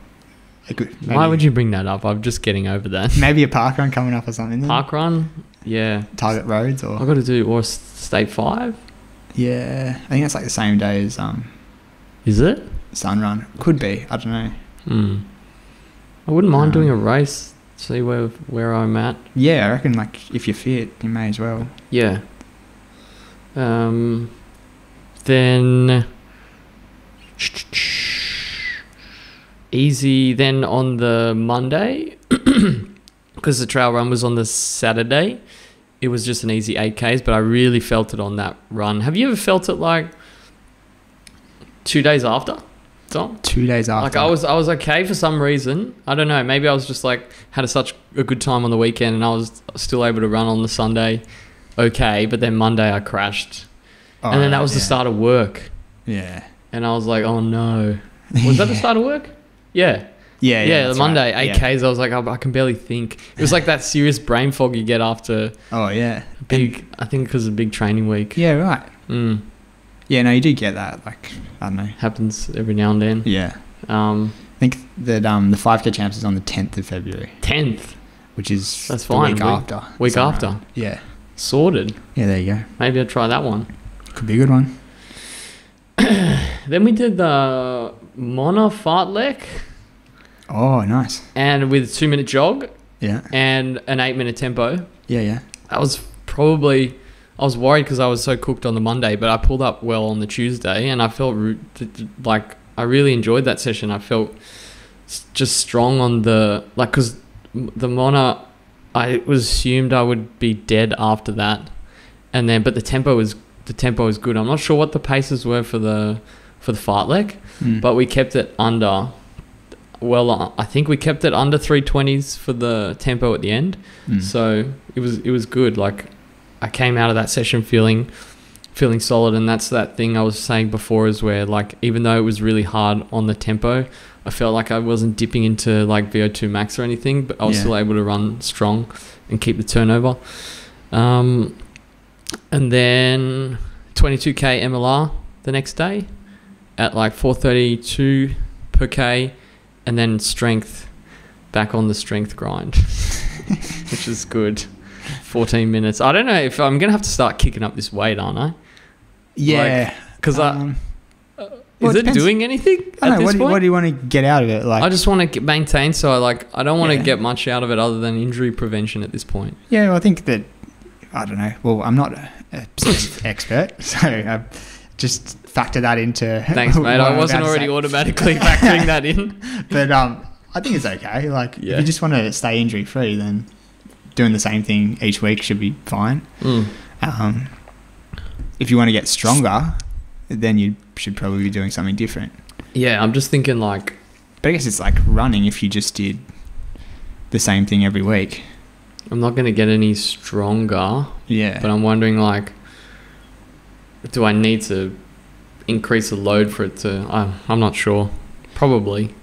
Why would you bring that up? I'm just getting over that. Maybe a park run coming up or something. Then? Park run? Yeah. Target roads or I've got to do or state 5. yeah, I think that's like the same day as Is it? sun run. Could be. I don't know. I wouldn't mind doing a race. See where I'm at. Yeah, I reckon like if you're fit, you may as well. Yeah. Then easy. Then on the Monday, because the trail run was on the Saturday, it was just an easy 8Ks, but I really felt it on that run. Have you ever felt it like 2 days after, Tom? 2 days after. Like I was okay for some reason. I don't know. Maybe I was just like had such a good time on the weekend, and I was still able to run on the Sunday. Okay, but then Monday I crashed, and then that was the start of work. Yeah. And I was like, oh no, was that the start of work? Yeah. Yeah. The that's Monday, right. 8Ks, I was like, I can barely think. It was like that serious brain fog you get after Oh yeah. I think because of big training week. Yeah. Right. Yeah. No, you do get that. Like I don't know. Happens every now and then. Yeah. Um, I think that the 5K champs is on the 10th of February, 10th, which is That's the fine. week after. week Sun after. run. Yeah. Sorted. Yeah. There you go. Maybe I'll try that one. Could be a good one. Then we did the Mona Fartlek, Oh, nice. and with a 2-minute jog Yeah. and an 8-minute tempo. Yeah. That was probably, I was worried because I was so cooked on the Monday, but I pulled up well on the Tuesday, and I felt like I really enjoyed that session. I felt just strong on the, like, because the Mona, I was assumed I would be dead after that, and then, but the tempo was good. I'm not sure what the paces were for the fartlek, but we kept it under. Well, I think we kept it under 320s for the tempo at the end, so it was good. Like I came out of that session feeling solid, and that's that thing I was saying before is where like even though it was really hard on the tempo, I felt like I wasn't dipping into like VO2 max or anything, but I was still able to run strong and keep the turnover. And then 22k MLR the next day at like 432 per k, and then strength, back on the strength grind, which is good. 14 minutes. I don't know if I'm gonna have to start kicking up this weight, aren't I? Yeah. Because well, is it it depends. doing anything I at don't know, this point? what do you want to get out of it? Like, I just want to maintain, so I don't want to Yeah. get much out of it other than injury prevention at this point. yeah, well, I think that, I don't know. Well, I'm not a strength expert, so I just factor that into. Thanks, mate. what I I'm wasn't about to already say. automatically factoring that in. But I think it's okay. Like, if you just want to stay injury free, then doing the same thing each week should be fine. If you want to get stronger, then you should probably be doing something different. Yeah, I'm just thinking like, But I guess it's like running if you just did the same thing every week. I'm not going to get any stronger, Yeah. but I'm wondering like, do I need to increase the load for it to? I'm not sure. Probably.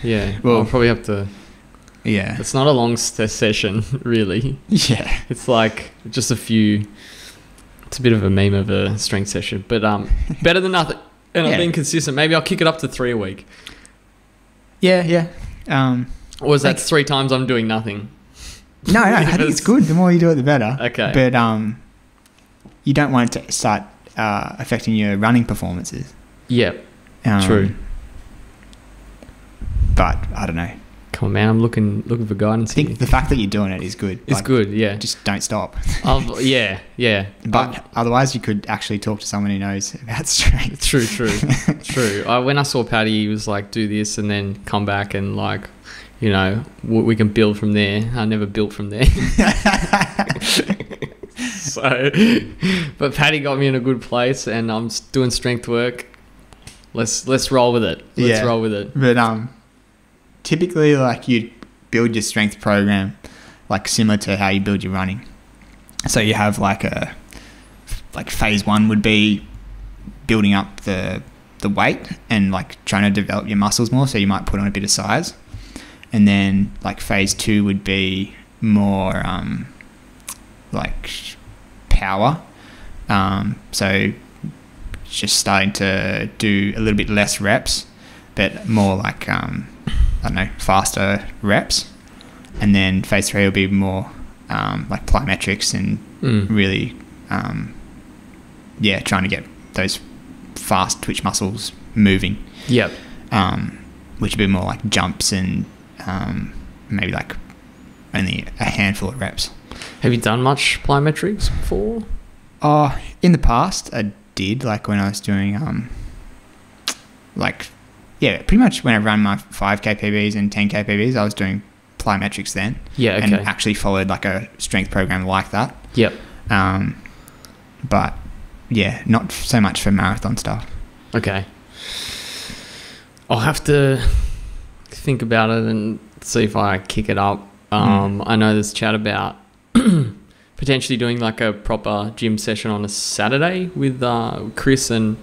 Yeah. Well- I'll probably have to. Yeah. It's not a long session, really. Yeah. It's like just a few. It's a bit of a meme of a strength session, but better than nothing. And Yeah. I'm being consistent. Maybe I'll kick it up to 3 a week. Yeah. Or is that Like- 3 times I'm doing nothing? No, I think it's good. The more you do it, the better. Okay. But you don't want it to start affecting your running performances. Yeah. True. But I don't know. I Come on, man. I'm looking for guidance here. think the fact that you're doing it is good. It's Like, good, yeah. Just don't stop. Yeah. But otherwise, you could actually talk to someone who knows about strength. True. When I saw Paddy, he was like, do this and then come back and like, we can build from there. I never built from there. So, but Paddy got me in a good place and I'm doing strength work. Let's roll with it. Let's roll with it. But typically, like, you build your strength program like similar to how you build your running. So you have like phase 1 would be building up the weight and like trying to develop your muscles more. So you might put on a bit of size, and then like phase 2 would be more like power. So just starting to do a little bit less reps, but more like I don't know, faster reps. And then phase 3 will be more like plyometrics and really trying to get those fast twitch muscles moving. Yep. Which would be more like jumps and maybe like only a handful of reps. Have you done much plyometrics before? In the past I did, like when I was doing pretty much when I ran my 5k PBs and 10k PBs, I was doing plyometrics then. Yeah, okay. And actually followed like a strength program like that. Yep. But yeah, not so much for marathon stuff. Okay. I'll have to think about it and see if I kick it up. I know there's chat about potentially doing like a proper gym session on a Saturday with Chris and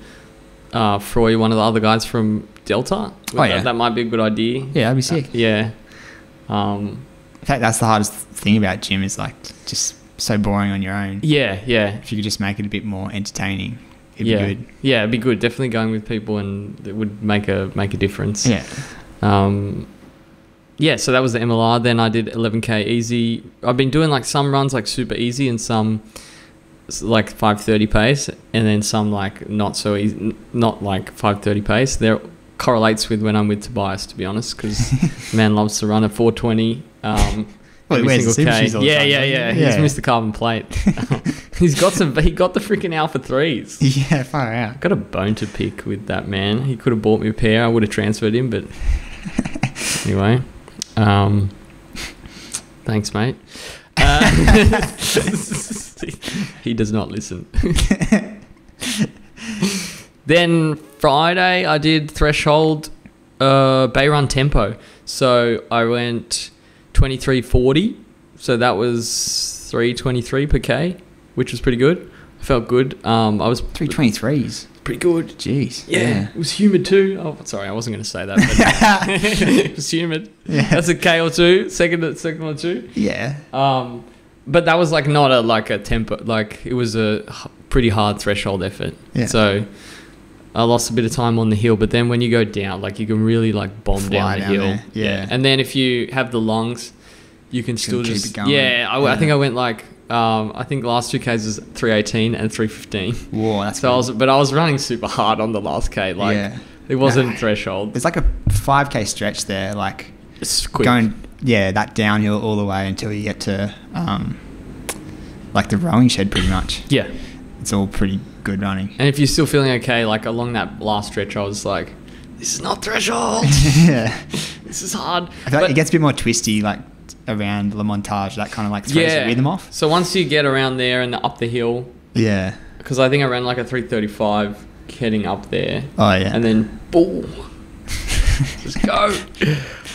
Froy, one of the other guys from Delta. That might be a good idea. Yeah, that'd be sick. Yeah. In fact, that's the hardest thing about gym is like just so boring on your own. Yeah. If you could just make it a bit more entertaining, it'd be good. Yeah, it'd be good. Definitely going with people, and it would make a difference. Yeah. So that was the MLR. Then I did 11k easy. I've been doing like some runs like super easy and some like 5:30 pace, and then some like not so easy, not like 5:30 pace. There correlates with when I'm with Tobias, to be honest, because man loves to run at 4:20. Every single K. Yeah. He's missed the carbon plate. He got the freaking Alpha 3s. Yeah, far out. Got a bone to pick with that man. He could have bought me a pair. I would have transferred him, but anyway. Thanks, mate. He does not listen. Then Friday I did threshold Bay Run tempo. So I went 23:40. So that was 3:23 per K, which was pretty good. I felt good. I was 3:23s. pretty good. Jeez. Yeah, it was humid too. Oh, sorry, I wasn't going to say that. But it was humid. Yeah. That's a K or two, second or two. Yeah. But that was like not a tempo. Like it was a pretty hard threshold effort. Yeah. So I lost a bit of time on the hill, but then when you go down, like you can really like bomb Fly down the down hill. there. Yeah. And then if you have the lungs, you can still keep just it going. Yeah, I think I went like I think the last 2 Ks was 3:18 and 3:15. Whoa, that's So I was running super hard on the last K. Like it wasn't threshold. There's like a 5k stretch there, like It's quick. going that downhill all the way until you get to like the rowing shed pretty much. Yeah. It's all pretty good running. And if you're still feeling okay, like along that last stretch, I was like, this is not threshold. Yeah. This is hard. I feel like it gets a bit more twisty, like around La Montage, that kind of like throws the rhythm off. So once you get around there and up the hill, Yeah. because I think I ran like a 3:35 heading up there. Oh yeah. And then, boom, just go.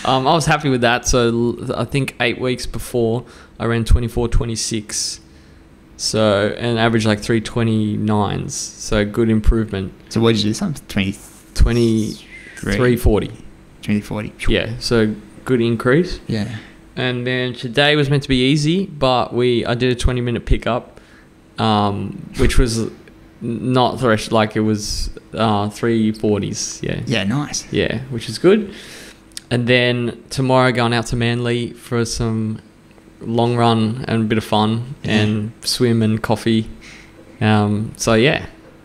I was happy with that. So I think 8 weeks before, I ran 24:26 So, and average like 329s. So good improvement. So what did you do? Something 340. 2040. Yeah. So good increase. Yeah. And then today was meant to be easy, but I did a 20-minute pickup, which was not thresh, like it was 340s. Yeah. Yeah, nice. Yeah, which is good. And then tomorrow going out to Manly for some long run and a bit of fun and swim and coffee. So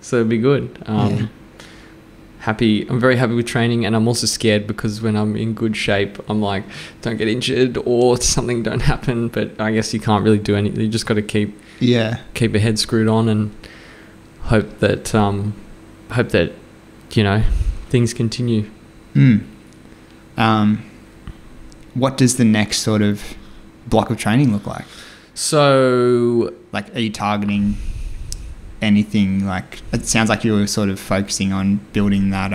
it'll be good. I'm very happy with training, and I'm also scared because when I'm in good shape, I'm like, don't get injured or something don't happen. But I guess you can't really do anything. You just got to keep your head screwed on and hope that things continue. What does the next sort of block of training look like? So, like, are you targeting anything? Like, it sounds like you were sort of focusing on building that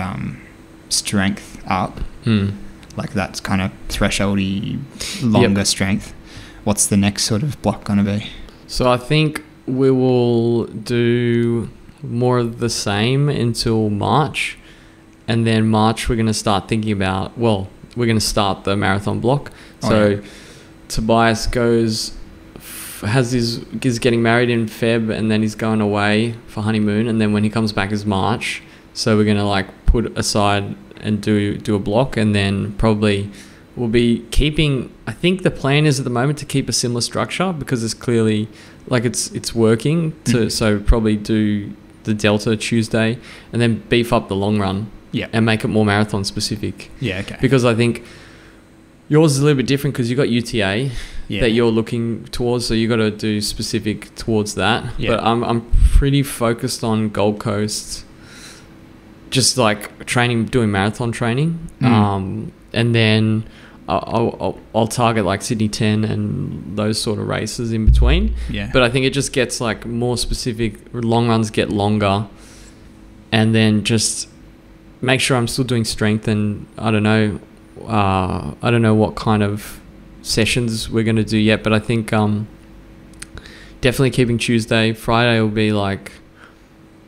strength up, like that's kind of thresholdy, longer strength. What's the next sort of block going to be? So I think we will do more of the same until March, and then March we're going to start thinking about, we're going to start the marathon block. Tobias is getting married in Feb, and then he's going away for honeymoon, and then when he comes back is March. So we're going to like put aside and do a block, and then probably we'll be keeping, I think the plan is at the moment to keep a similar structure because it's clearly like it's working so probably do the Delta Tuesday and then beef up the long run and make it more marathon specific. Yeah, okay. Because I think yours is a little bit different because you got UTA that you're looking towards, so you got to do specific towards that. But I'm pretty focused on Gold Coast, just like doing marathon training, and then I'll target like Sydney 10 and those sort of races in between. Yeah. But I think it just gets like more specific. Long runs get longer, and then just make sure I'm still doing strength. And I don't know what kind of sessions we're going to do yet, but I think definitely keeping Tuesday. Friday will be like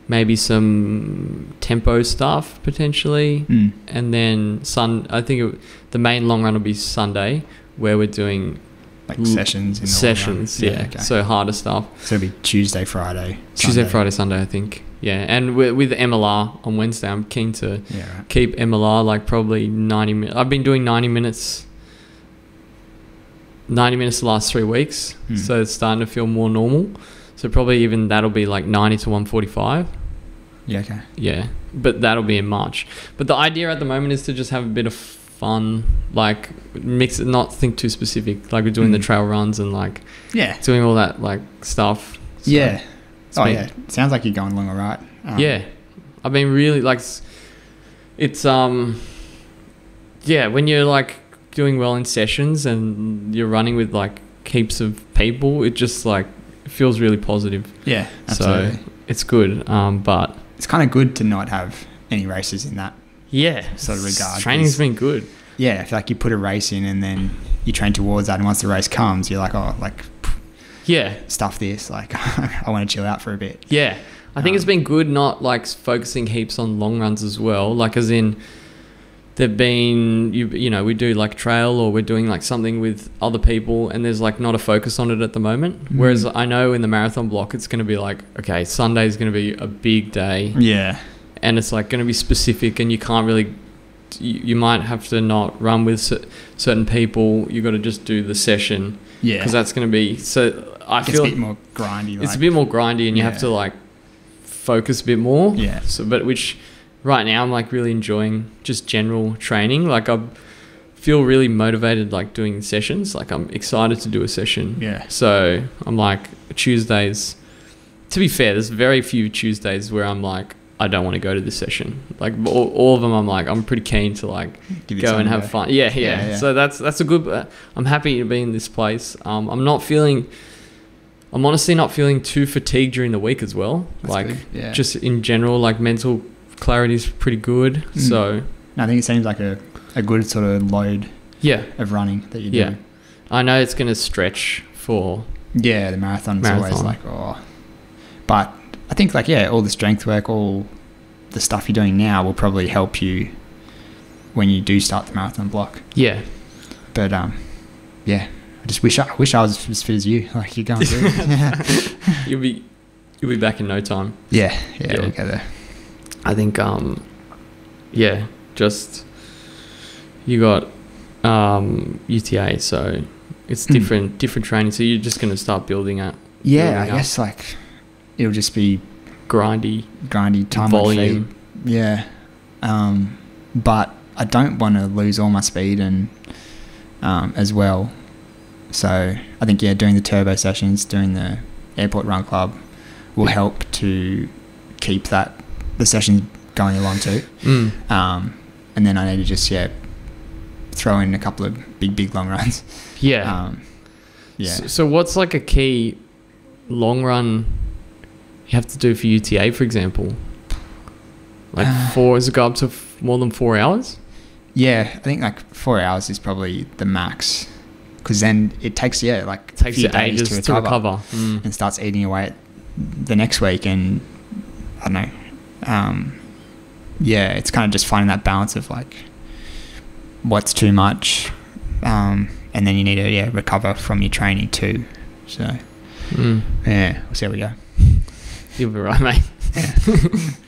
maybe some tempo stuff potentially, and then I think the main long run will be Sunday, where we're doing like sessions. Okay. So harder stuff. So it'll be Tuesday, Friday, Sunday, I think. Yeah, and with MLR on Wednesday, I'm keen to keep MLR like probably 90 minutes. I've been doing 90 minutes the last 3 weeks, so it's starting to feel more normal. So probably even that'll be like 90 to 145. Yeah, okay. Yeah, but that'll be in March. But the idea at the moment is to just have a bit of fun, like mix it, not think too specific. Like we're doing the trail runs and like doing all that like stuff. So sounds like you're going along all right. I've been really like it's when you're like doing well in sessions and you're running with like heaps of people, it just like feels really positive. Yeah, absolutely. So it's good, but it's kind of good to not have any races in that sort of regard. Training's been good. Yeah, I feel like you put a race in and then you train towards that, and once the race comes, you're like, stuff this. Like, I want to chill out for a bit. Yeah, I think it's been good not like focusing heaps on long runs as well. Like, as in, there've been we do like trail, or we're doing like something with other people, and there's like not a focus on it at the moment. Whereas I know in the marathon block, it's going to be like, okay, Sunday is going to be a big day. Yeah, and it's like going to be specific, and you can't really. You might have to not run with certain people. You got to just do the session. Yeah, because that's going to be I feel it's a bit more grindy. It's a bit more grindy, and you have to like focus a bit more. Yeah. So, but which right now I'm like really enjoying just general training. Like I feel really motivated, like doing sessions. Like I'm excited to do a session. Yeah. So I'm like Tuesdays. To be fair, there's very few Tuesdays where I'm like, I don't want to go to this session. Like all of them, I'm like, I'm pretty keen to like go and have fun. Yeah. So that's a good. I'm happy to be in this place. I'm honestly not feeling too fatigued during the week as well. That's like just in general, like mental clarity is pretty good. So I think it seems like a good sort of load. Yeah. Of running that you do. Yeah. I know it's going to stretch for Yeah, the marathon's always like, oh. But I think like, yeah, all the strength work, all the stuff you're doing now will probably help you when you do start the marathon block. Yeah. But yeah, I just wish I was as fit as you. Like you're going through. You'll be back in no time. Yeah, we'll go there. I think just you got UTA, so it's different training. So you're just going to start building it. Yeah, I guess like it'll just be grindy time volume. on feet. Yeah, but I don't want to lose all my speed and as well. So I think doing the turbo sessions, doing the airport run club will help to keep the sessions going along too. And then I need to just throw in a couple of big long runs. Yeah. So what's like a key long run you have to do for UTA, for example? Like does it go up to more than 4 hours? Yeah, I think like 4 hours is probably the max, because then it takes like a few days to recover. And starts eating away at the next week. And I don't know. It's kind of just finding that balance of like what's too much, and then you need to recover from your training too. So we'll see how we go. You'll be right, mate. Yeah.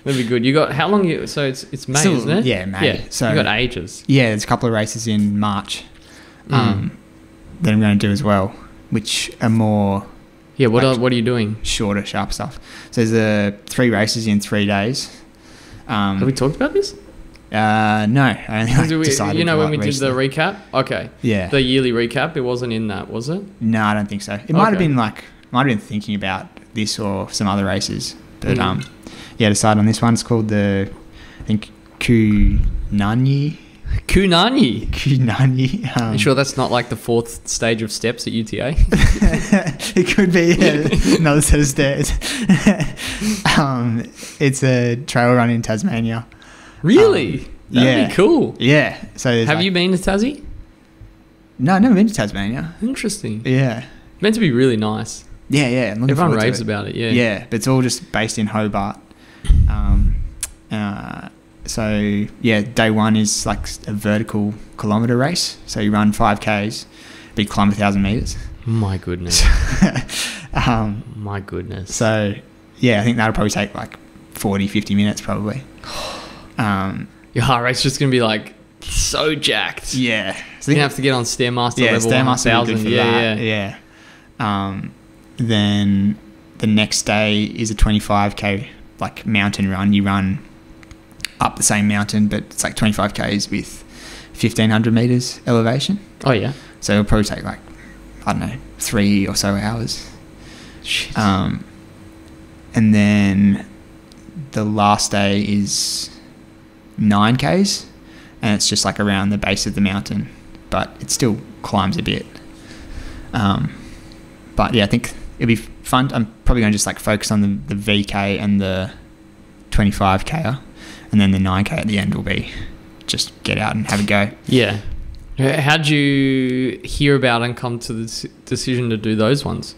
That'd be good. You got how long? So it's May, isn't it? Yeah, May. Yeah. So you got ages. Yeah, there's a couple of races in March that I'm going to do as well, which are more. Yeah. What are you doing? Shorter, sharp stuff. So there's 3 races in 3 days. Have we talked about this? No, I only decided. When we did the recap? Okay. Yeah. The yearly recap, it wasn't in that, was it? No, I don't think so. It might have been thinking about this or some other races, but decided on this one. It's called I think Kunani. You sure that's not like the 4th stage of steps at UTA? It could be another set of stairs. It's a trail run in Tasmania. Really? That'd be cool. Yeah. So have you been to Tassie? No, I've never been to Tasmania. Interesting. Yeah. Meant to be really nice. Yeah. Everyone raves about it. Yeah. Yeah, but it's all just based in Hobart. So day one is like a vertical kilometre race. So you run 5Ks, but you climb 1,000 metres. My goodness. My goodness. So I think that'll probably take like 40, 50 minutes probably. Your heart rate's just going to be like so jacked. Yeah. So you're going to have to get on Stairmaster level 1,000. Yeah. Then the next day is a 25K like mountain run. You run up the same mountain, but it's like 25Ks with 1,500 meters elevation. Oh yeah. So it'll probably take like, I don't know, 3 or so hours. Shit. And then the last day is 9Ks, and it's just like around the base of the mountain, but it still climbs a bit. But I think it'll be fun. I'm probably going to just like focus on the VK and the 25K, and then the 9K at the end will be just get out and have a go. Yeah. How'd you hear about and come to the decision to do those ones?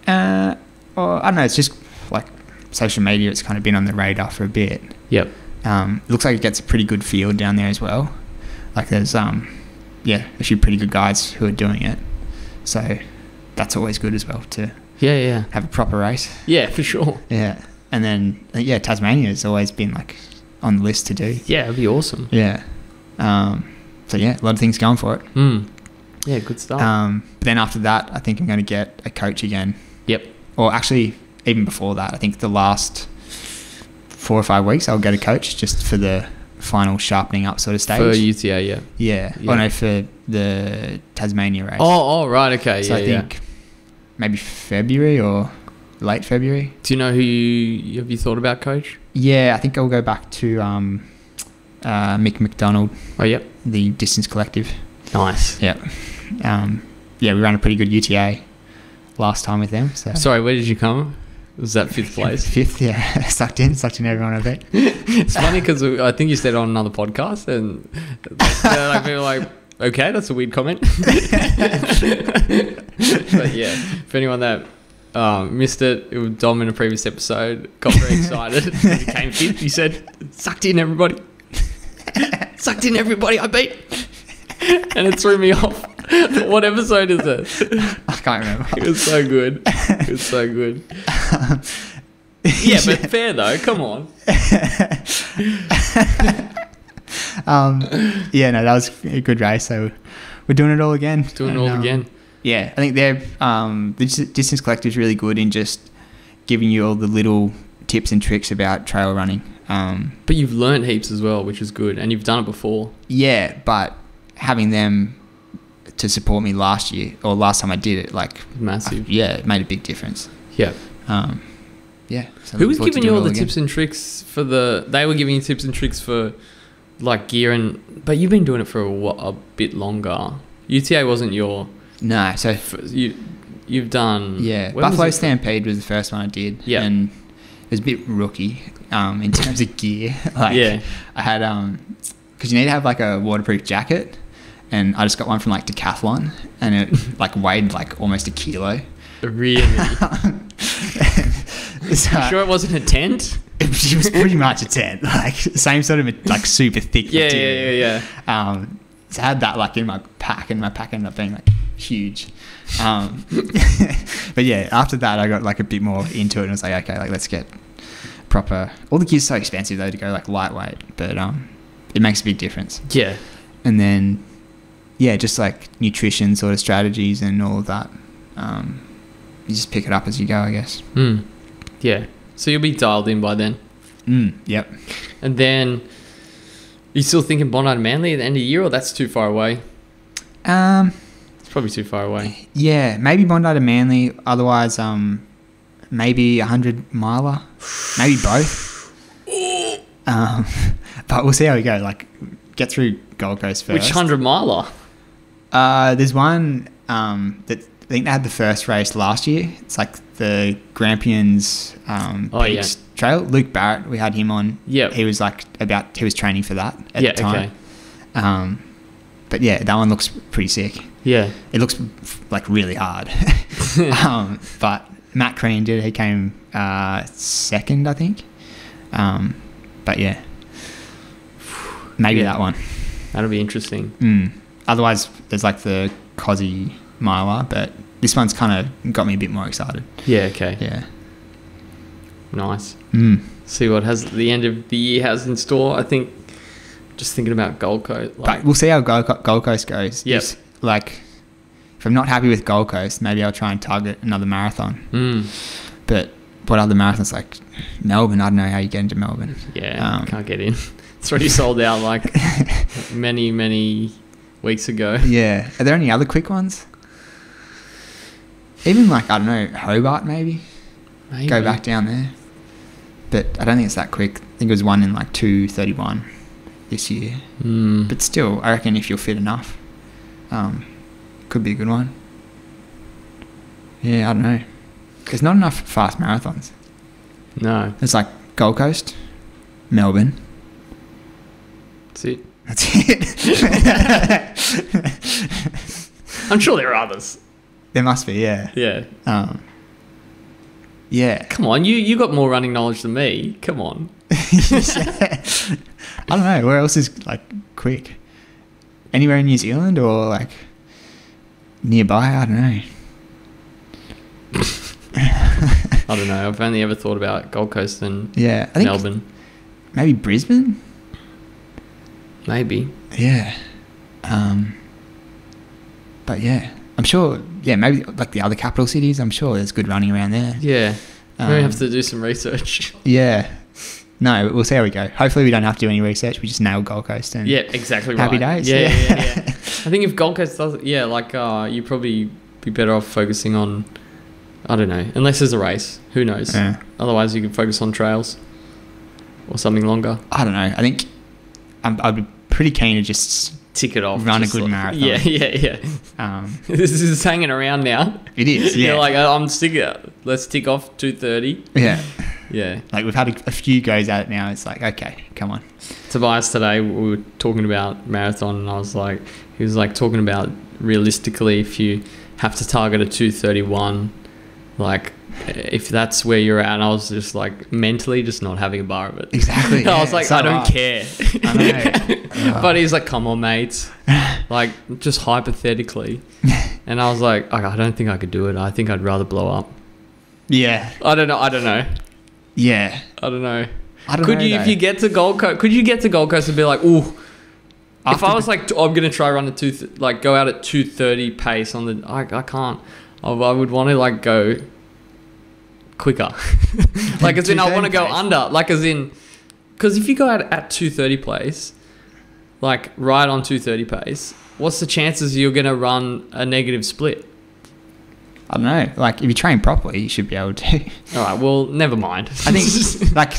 I don't know. It's just like social media. It's kind of been on the radar for a bit. Yep. It looks like it gets a pretty good field down there as well. Like there's a few pretty good guys who are doing it. So that's always good as well to have a proper race. Yeah, for sure. Yeah. And then Tasmania has always been like on the list to do. Yeah, it'd be awesome. Yeah. So a lot of things going for it. Yeah, good stuff. But then after that, I think I'm going to get a coach again. Yep. Or actually, even before that, I think the last 4 or 5 weeks, I'll get a coach just for the final sharpening up sort of stage. For UTA, yeah. Yeah. Oh no, for the Tasmania race. Oh, right, okay. So I think maybe February or late February. Do you know have you thought about coach? Yeah, I think I'll go back to Mick McDonald. Oh, yep. The Distance Collective. Nice. Yep. We ran a pretty good UTA last time with them. So. Sorry, where did you come? Was that 5th place? 5th, yeah. sucked in everyone, I bet. It's funny because I think you said it on another podcast, and people are like, okay, that's a weird comment. But yeah, for anyone that Missed it. It was Dom in a previous episode. Got very excited. Became fit. He said, "Sucked in, everybody. Sucked in, everybody. I beat." And it threw me off. What episode is it? I can't remember. It was so good. It was so good. Yeah, but fair though. Come on. Yeah, no, that was a good race. So we're doing it all again. Doing it all again. Yeah, I think they're the Distance Collective is really good in just giving you all the little tips and tricks about trail running. But you've learned heaps as well, which is good, and you've done it before. Yeah, but having them to support me last time I did it, like Massive. it made a big difference. Yeah. Yeah. So Who was looking forward to giving you doing all it the again. tips and tricks for the? They were giving you tips and tricks for, like gear but you've been doing it for a bit longer. UTA wasn't your. No, so You've done. yeah, when was Buffalo it? Stampede was the first one I did. Yeah. And it was a bit rookie in terms of gear. Like, Yeah. I had because you need to have like a waterproof jacket, and I just got one from like Decathlon, and it like weighed like almost a kilo. Really? So, Sure, it wasn't a tent. it was pretty much a tent, like same sort of like super thick Yeah, material. yeah. So I had that like in my pack, and my pack ended up being like huge. But yeah, after that I got like a bit more into it, and I was like, okay, like let's get proper. All the gear's so expensive though to go like lightweight, but it makes a big difference. Yeah. And then yeah, just like nutrition sort of strategies and all of that. You just pick it up as you go, I guess. Yeah. So you'll be dialed in by then. Yep. And then, you still thinking Bondi to Manly at the end of the year, or that's too far away? It's probably too far away. Yeah, maybe Bondi to Manly. Otherwise, maybe 100 miler, maybe both. But we'll see how we go. Like, get through Gold Coast first. Which 100 miler? There's one that I think they had the first race last year. It's like the Grampians Peaks Trail. Luke Barrett, we had him on. Yeah. He was like he was training for that at the time. Okay. But yeah, that one looks pretty sick. Yeah. It looks like really hard. But Matt Crean did. He came second, I think. But yeah, maybe that one. That'll be interesting. Otherwise, there's like the Cozzy Miler, but this one's kind of got me a bit more excited. Yeah, okay. Yeah. Nice. See what the end of the year has in store. I think, just thinking about Gold Coast. But we'll see how Gold Coast goes. Yep. Like, if I'm not happy with Gold Coast, maybe I'll try and target another marathon. But what other marathons, like Melbourne, I don't know how you get into Melbourne. Yeah, can't get in. It's already sold out like many weeks ago. Yeah. Are there any other quick ones? Even like, I don't know, Hobart maybe? Go back down there. But I don't think it's that quick. I think it was one in like 2:31 this year. But still, I reckon if you're fit enough, could be a good one. Yeah, I don't know. There's not enough fast marathons. No. It's like Gold Coast, Melbourne. That's it. That's it. I'm sure there are others. There must be, yeah. Yeah. Yeah. Come on, you got more running knowledge than me. Come on. I don't know. Where else is like quick? Anywhere in New Zealand or like nearby? I don't know. I don't know. I've only ever thought about Gold Coast and I think Melbourne. Maybe Brisbane? Maybe. Yeah. But yeah, I'm sure, maybe like the other capital cities, I'm sure there's good running around there. Yeah. We have to do some research. Yeah. No, we'll see how we go. Hopefully we don't have to do any research. We just nail Gold Coast and Yeah, exactly happy right. days. Yeah. I think if Gold Coast does, you probably be better off focusing on, I don't know, unless there's a race. Who knows? Yeah. Otherwise, you can focus on trails or something longer. I don't know. I think I'd be pretty keen to just Tick it off. run a good marathon. Yeah. This is hanging around now. It is, yeah. You're like, I'm sick of it. Let's tick off 2:30. Yeah. Yeah. Like we've had a few goes at it now. It's like, okay, come on. Tobias today, we were talking about marathon, and he was like talking about realistically, if you have to target a 2:31, like if that's where you're at. And I was just like mentally just not having a bar of it. Exactly. I was like, so I don't hard. care. I know. But he's like, come on, mates. Like, just hypothetically. And I was like, I don't think I could do it. I think I'd rather blow up. Yeah. I don't know. Yeah. I don't know. Could you, if you get to Gold Coast, could you get to Gold Coast and be like, ooh, if I was like, I'm going to try run go out at 2:30 pace on the, I can't. I would want to like go quicker. Like as in I want to go pace. under. Like as in, because if you go out at 2:30 pace, like right on 2:30 pace, what's the chances you're going to run a negative split? I don't know. Like if you train properly, you should be able to. All right, well, never mind. I think like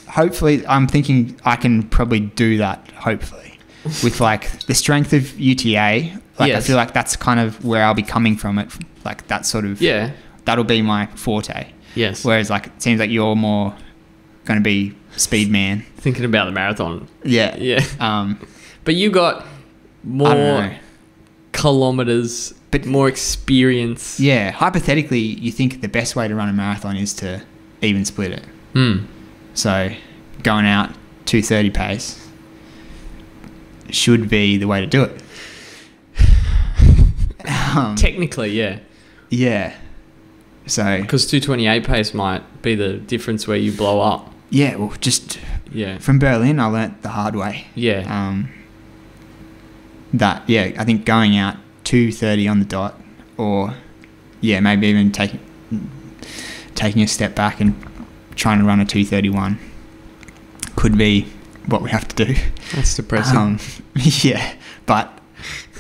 hopefully I'm thinking I can probably do that hopefully with like the strength of UTA. Like Yes. I feel like that's kind of where I'll be coming from it. Like that sort of Yeah. that'll be my forte. Yes. Whereas like it seems like you're more going to be speed man. Thinking about the marathon. Yeah. Yeah. But you got I don't more know. kilometers, But- more experience. Yeah. Hypothetically, you think the best way to run a marathon is to even split it. Hmm. So going out 2:30 pace should be the way to do it. Technically, yeah. Yeah. So Because 2:28 pace might be the difference where you blow up. yeah, well, just Yeah. from Berlin, I learnt the hard way. Yeah. That I think going out 2:30 on the dot, or maybe even taking a step back and trying to run a 2:31 could be what we have to do. That's depressing. Yeah, but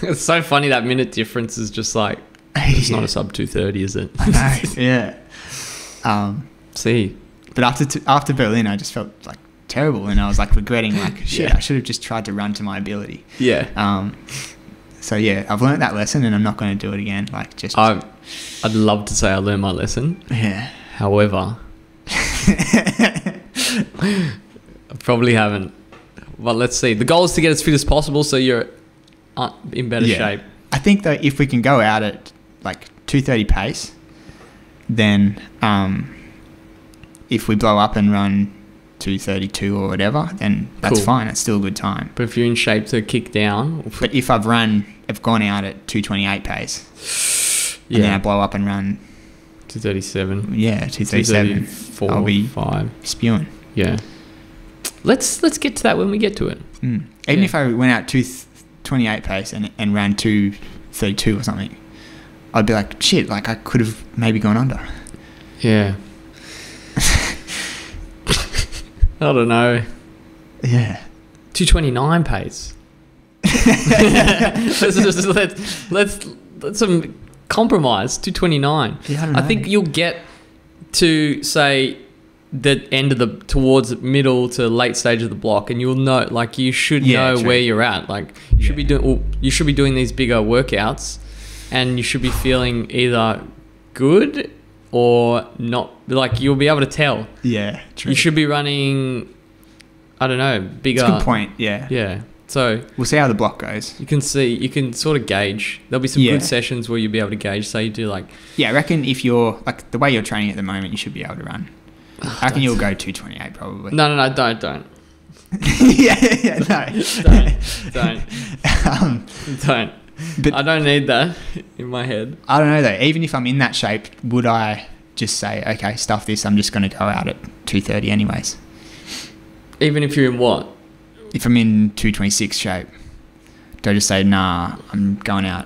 It's so funny that minute difference is just like, it's not a sub 2:30, is it? I know, yeah. See. But after Berlin, I just felt like terrible, and I was like regretting like shit. Yeah. I should have just tried to run to my ability. Yeah. So yeah, I've learnt that lesson, and I'm not going to do it again. Like just I'd love to say I learned my lesson. yeah. However, I probably haven't. But let's see. The goal is to get as fit as possible so you're in better shape. I think though, if we can go out at like 2:30 pace, then if we blow up and run 2:32 or whatever, then that's Cool. fine. It's still a good time. But if you're in shape to kick down, But if I've gone out at 2:28 pace, and then I blow up and run 2:37, 2:37, 2:34, I'll be 5. spewing. Yeah. Let's get to that when we get to it. Even Yeah. if I went out 2:28 pace and ran 2:32 or something, I'd be like, shit, like I could have maybe gone under. Yeah. I don't know. Yeah. 2:29 pace. let's some compromise. 2:29. Yeah, I don't I know. think you'll get to say the end of towards middle to late stage of the block, and you'll know, like you should know true. where you're at. Like you should be doing these bigger workouts, and you should be feeling either good or not. Like you'll be able to tell. Yeah, true. You should be running, I don't know, bigger. It's a good point, yeah. Yeah. So We'll see how the block goes. you can sort of gauge. There'll be some Yeah. good sessions where you'll be able to gauge. Say you do like, Yeah, I reckon if you're, like, the way you're training at the moment, you should be able to run. I reckon you'll go 2:28 probably. no, don't. yeah, no. Don't. But I don't need that in my head. I don't know, though. Even if I'm in that shape, would I just say, okay, stuff this, I'm just going to go out at 2:30 anyways? Even if you're in what? If I'm in 2:26 shape, do I just say, nah, I'm going out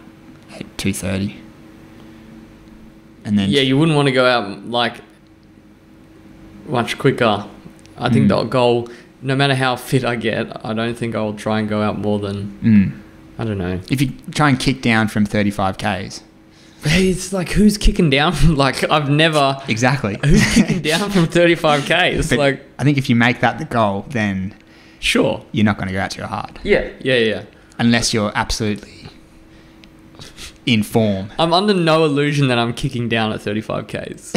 at 2:30? And then... Yeah, you wouldn't want to go out like much quicker. I think the goal, no matter how fit I get, I don't think I'll try and go out more than, I don't know. If you try and kick down from 35 Ks. Hey, it's like, who's kicking down from, like, I've never... Exactly. Who's kicking down from 35K? It's But like... I think if you make that the goal, then Sure. you're not going to go out too hard. Yeah. Unless you're absolutely in form. I'm under no illusion that I'm kicking down at 35Ks.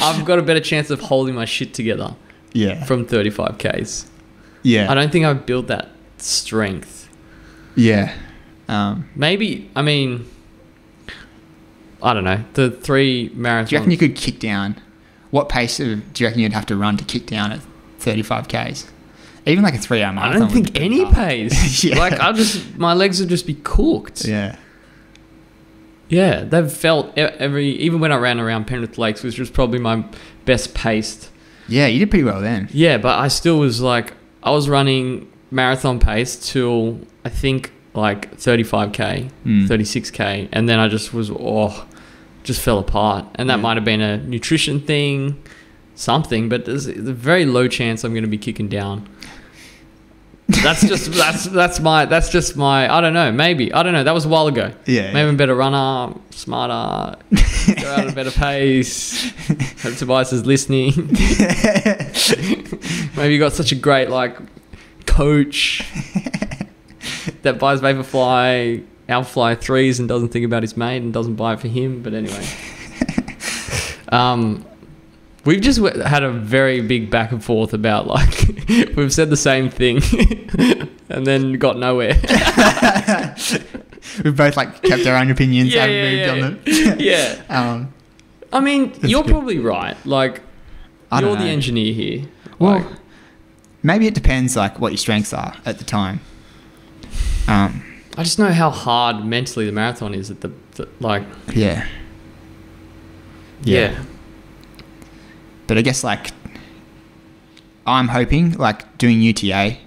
I've got a better chance of holding my shit together Yeah. from 35Ks. Yeah. I don't think I've built that strength. Yeah. Maybe, I mean, I don't know, the 3 marathons. Do you reckon you could kick down? What pace do you reckon you'd have to run to kick down at 35 Ks? Even like a 3 hour I marathon. don't think any pace. Yeah. Like my legs would just be cooked. Yeah. Yeah, they've felt even when I ran around Penrith Lakes, which was probably my best paced. Yeah, you did pretty well then. Yeah, but I still was like, I was running marathon pace till I think like 35K, 36K, and then I just fell apart. And that might have been a nutrition thing, something, but there's a very low chance I'm going to be kicking down. That's just my I don't know, maybe. I don't know. That was a while ago. Yeah. Maybe I'm a better runner, smarter, go out at a better pace. Hope Tobias is listening. Maybe you got such a great like coach that buys Vaporfly, Alphafly 3s and doesn't think about his mate and doesn't buy it for him. But anyway, we've just had a very big back and forth about like we've said the same thing and then got nowhere. We've both like kept our own opinions. Yeah, haven't moved on them. Yeah. I mean, you're probably right. Like, you're the engineer here. Well, Like, maybe it depends like what your strengths are at the time. I just know how hard mentally the marathon is at the like. Yeah. Yeah. But I guess like I'm hoping like doing UTA,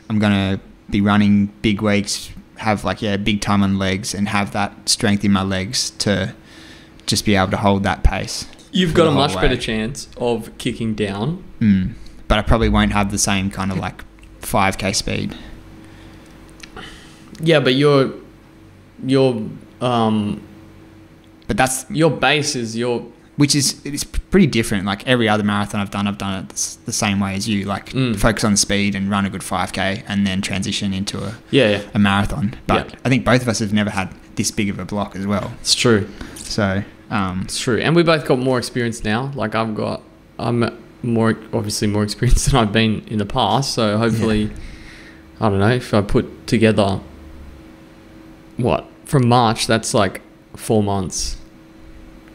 I'm gonna be running big weeks, have like big time on legs, and have that strength in my legs to just be able to hold that pace. You've for got the a whole much way. better chance of kicking down. But I probably won't have the same kind of like 5K speed. Yeah, but your But that's base is which is it's pretty different. Like every other marathon I've done it the same way as you. Like focus on the speed and run a good 5K, and then transition into a marathon. But I think both of us have never had this big of a block as well. It's true. So It's true, and we both got more experience now. Like I'm obviously more experienced than I've been in the past. So hopefully, I don't know, if I put together from March, that's like 4 months.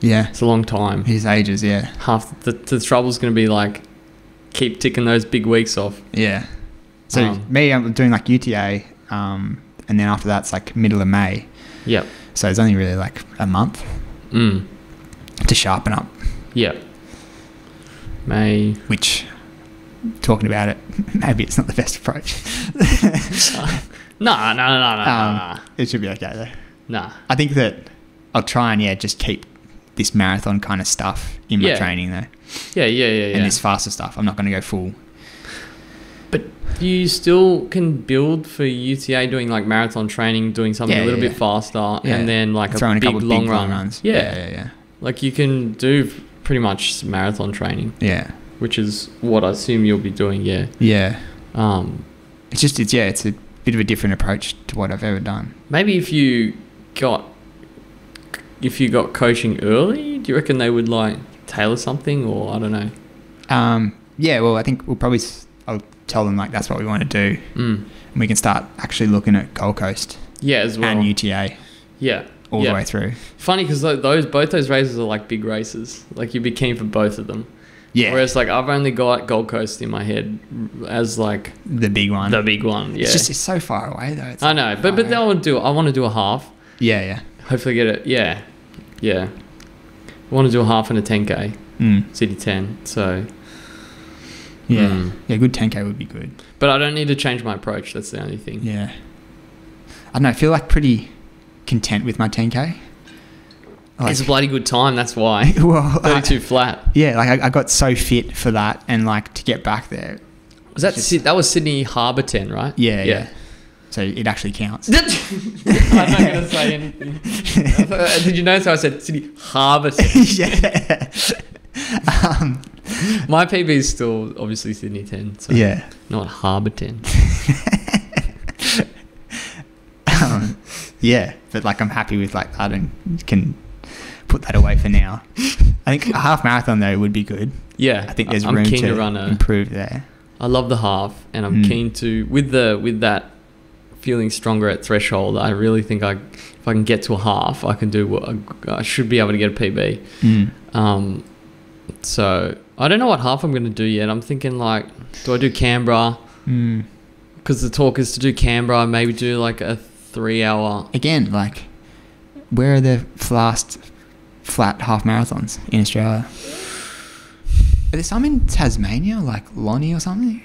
yeah, It's a long time. his ages. Yeah, Half the trouble's going to be like keep ticking those big weeks off. yeah. So me, I'm doing like UTA, and then after that, it's like middle of May. Yep. So it's only really like a month to sharpen up. Yep. May. Which, talking about it, maybe it's not the best approach. No. It should be okay though. Nah. I think that I'll try and just keep this marathon kind of stuff in my training though. Yeah. And this faster stuff. I'm not going to go full. But you still can build for UTA doing like marathon training, doing something a little bit faster, and then like throwing a big couple long big run. runs. Yeah. Like you can do pretty much marathon training. Yeah. Which is what I assume you'll be doing. Yeah. Yeah. It's It's a bit of a different approach to what I've ever done. maybe if you got coaching early, do you reckon they would like tailor something, or I don't know? Yeah. Well, I think I'll tell them like that's what we want to do, and we can start actually looking at Gold Coast. Yeah, as well. And UTA. Yeah. All the way through. Funny because both those races are like big races. Like you'd be keen for both of them. Yeah. Whereas like I've only got Gold Coast in my head as like the big one. The big one. Yeah. It's so far away though. I know, but I want to do a half. Yeah. Hopefully get it. Yeah. I want to do a half and a 10K. City 10. So. Yeah. Yeah. Good 10K would be good. But I don't need to change my approach. That's the only thing. Yeah. I don't know. I feel like pretty content with my 10K. Like, it's a bloody good time. That's why. Well, 32 flat. Yeah. Like I got so fit for that, and like to get back there. Was that was Sydney Harbour 10, right? Yeah. So it actually counts. I'm not going to say anything. Did you notice how I said Sydney Harbour 10? Yeah. My PB is still obviously Sydney 10. So not Harbour 10. Yeah, but like I'm happy with like that and can put that away for now. I think a half marathon though would be good. Yeah, I think there's I'm room keen to run improve there. I love the half, and I'm keen to with that feeling stronger at threshold. I really think if I can get to a half, I can do what I should be able to get a PB. So I don't know what half I'm going to do yet. I'm thinking like, do I do Canberra? Because the talk is to do Canberra, maybe do like a 3 hour. Again, like, where are the last flat half marathons in Australia? Are there some in Tasmania, like Lonnie or something?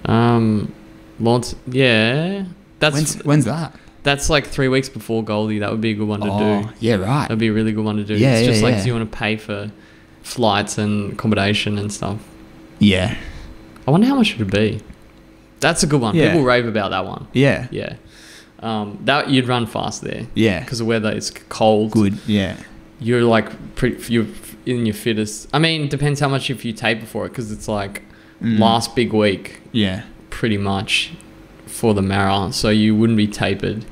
Yeah. When's that? That's like 3 weeks before Goldie. That would be a good one to do. Yeah, right. That'd be a really good one to do. Yeah, it's just like, yeah. do you want to pay for flights and accommodation and stuff? Yeah. I wonder how much it would be. That's a good one. Yeah. People rave about that one. Yeah. Yeah. That you'd run fast there. Yeah. Because the weather is cold. Good. Yeah. You're like you're in your fittest. I mean, depends how much if you taper for it, because it's like last big week. Yeah. Pretty much for the Mara, so you wouldn't be tapered.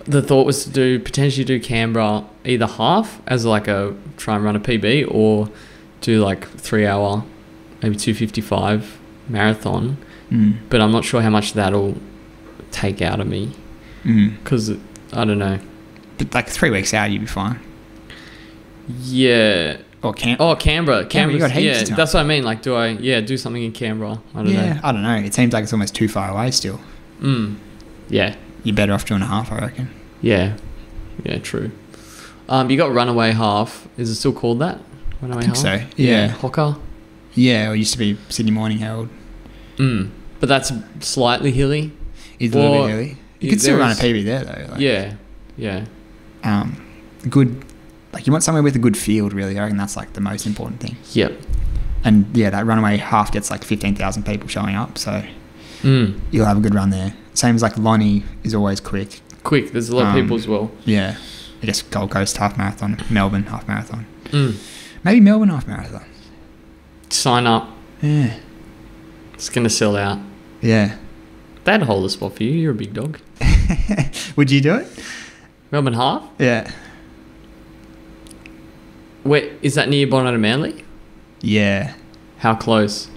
The thought was to potentially do Canberra either half as like a try and run a PB, or do like 3 hour, maybe 2:55 marathon. But I'm not sure how much that'll take out of me, because I don't know. But like 3 weeks out, you'd be fine. Yeah. Canberra. You got heaps of time. That's what I mean. Like, do something in Canberra? I don't know. I don't know. It seems like it's almost too far away still. Yeah. You're better off doing a half, I reckon. Yeah. Yeah, true. You got Runaway Half. Is it still called that? Runaway I think Half? so. Yeah. Hocker? Yeah, or it used to be Sydney Morning Herald. But that's slightly hilly. It's a little bit hilly. You could still run a PB there though. Like, yeah. Good. Like, you want somewhere with a good field, really. I reckon that's like the most important thing. Yep. And yeah, that Runaway Half gets like 15,000 people showing up, so you'll have a good run there. Same as like Lonnie is always quick. There's a lot of people as well. Yeah. I guess Gold Coast half marathon, Melbourne half marathon. Maybe Melbourne half marathon. Sign up. Yeah. It's going to sell out. Yeah. They'd hold a spot for you. You're a big dog. Would you do it? Melbourne half? Yeah. Wait, is that near Bonnet and Manly? Yeah. How close?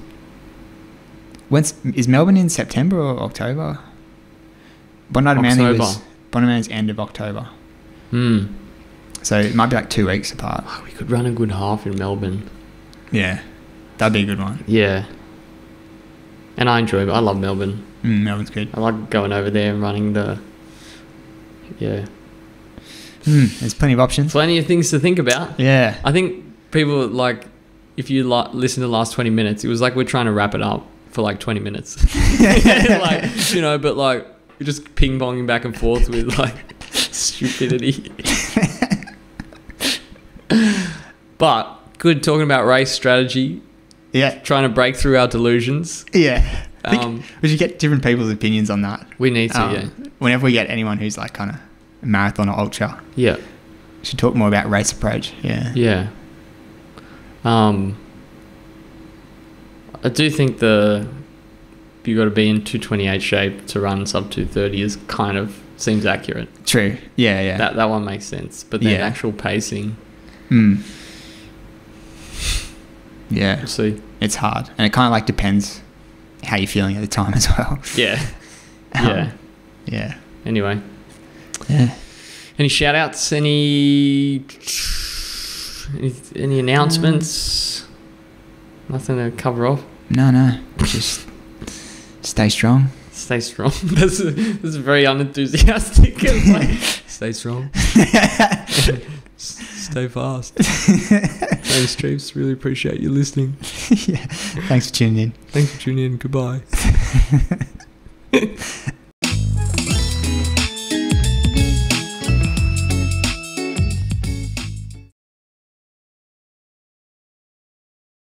Is Melbourne in September or October? Bondi Manly's end of October. So it might be like 2 weeks apart. Oh, we could run a good half in Melbourne. Yeah. That'd be a good one. Yeah. And I love Melbourne. Melbourne's good. I like going over there and running yeah. There's plenty of options. Plenty of things to think about. Yeah. I think people like, if you listen to the last 20 minutes, it was like we're trying to wrap it up for like 20 minutes. But like you're just ping-ponging back and forth with like stupidity. But good talking about race strategy. Yeah. Trying to break through our delusions. Yeah. I think we should get different people's opinions on that. We need to, Whenever we get anyone who's like kind of marathon or ultra. Yeah. We should talk more about race approach. Yeah. Yeah. I do think you got to be in 228 shape to run sub 230 is kind of seems accurate. True. Yeah, yeah. That one makes sense. But then actual pacing. Yeah. We'll see. It's hard. And it kind of like depends how you're feeling at the time as well. Yeah. Yeah. Anyway. Yeah. Any shout outs? Any announcements? Nothing to cover off? No. Just stay strong. Stay strong. This is very unenthusiastic. It's like, stay strong. Stay fast. Thanks, Treves. Really appreciate you listening. Yeah. Thanks for tuning in. Thanks for tuning in. Goodbye.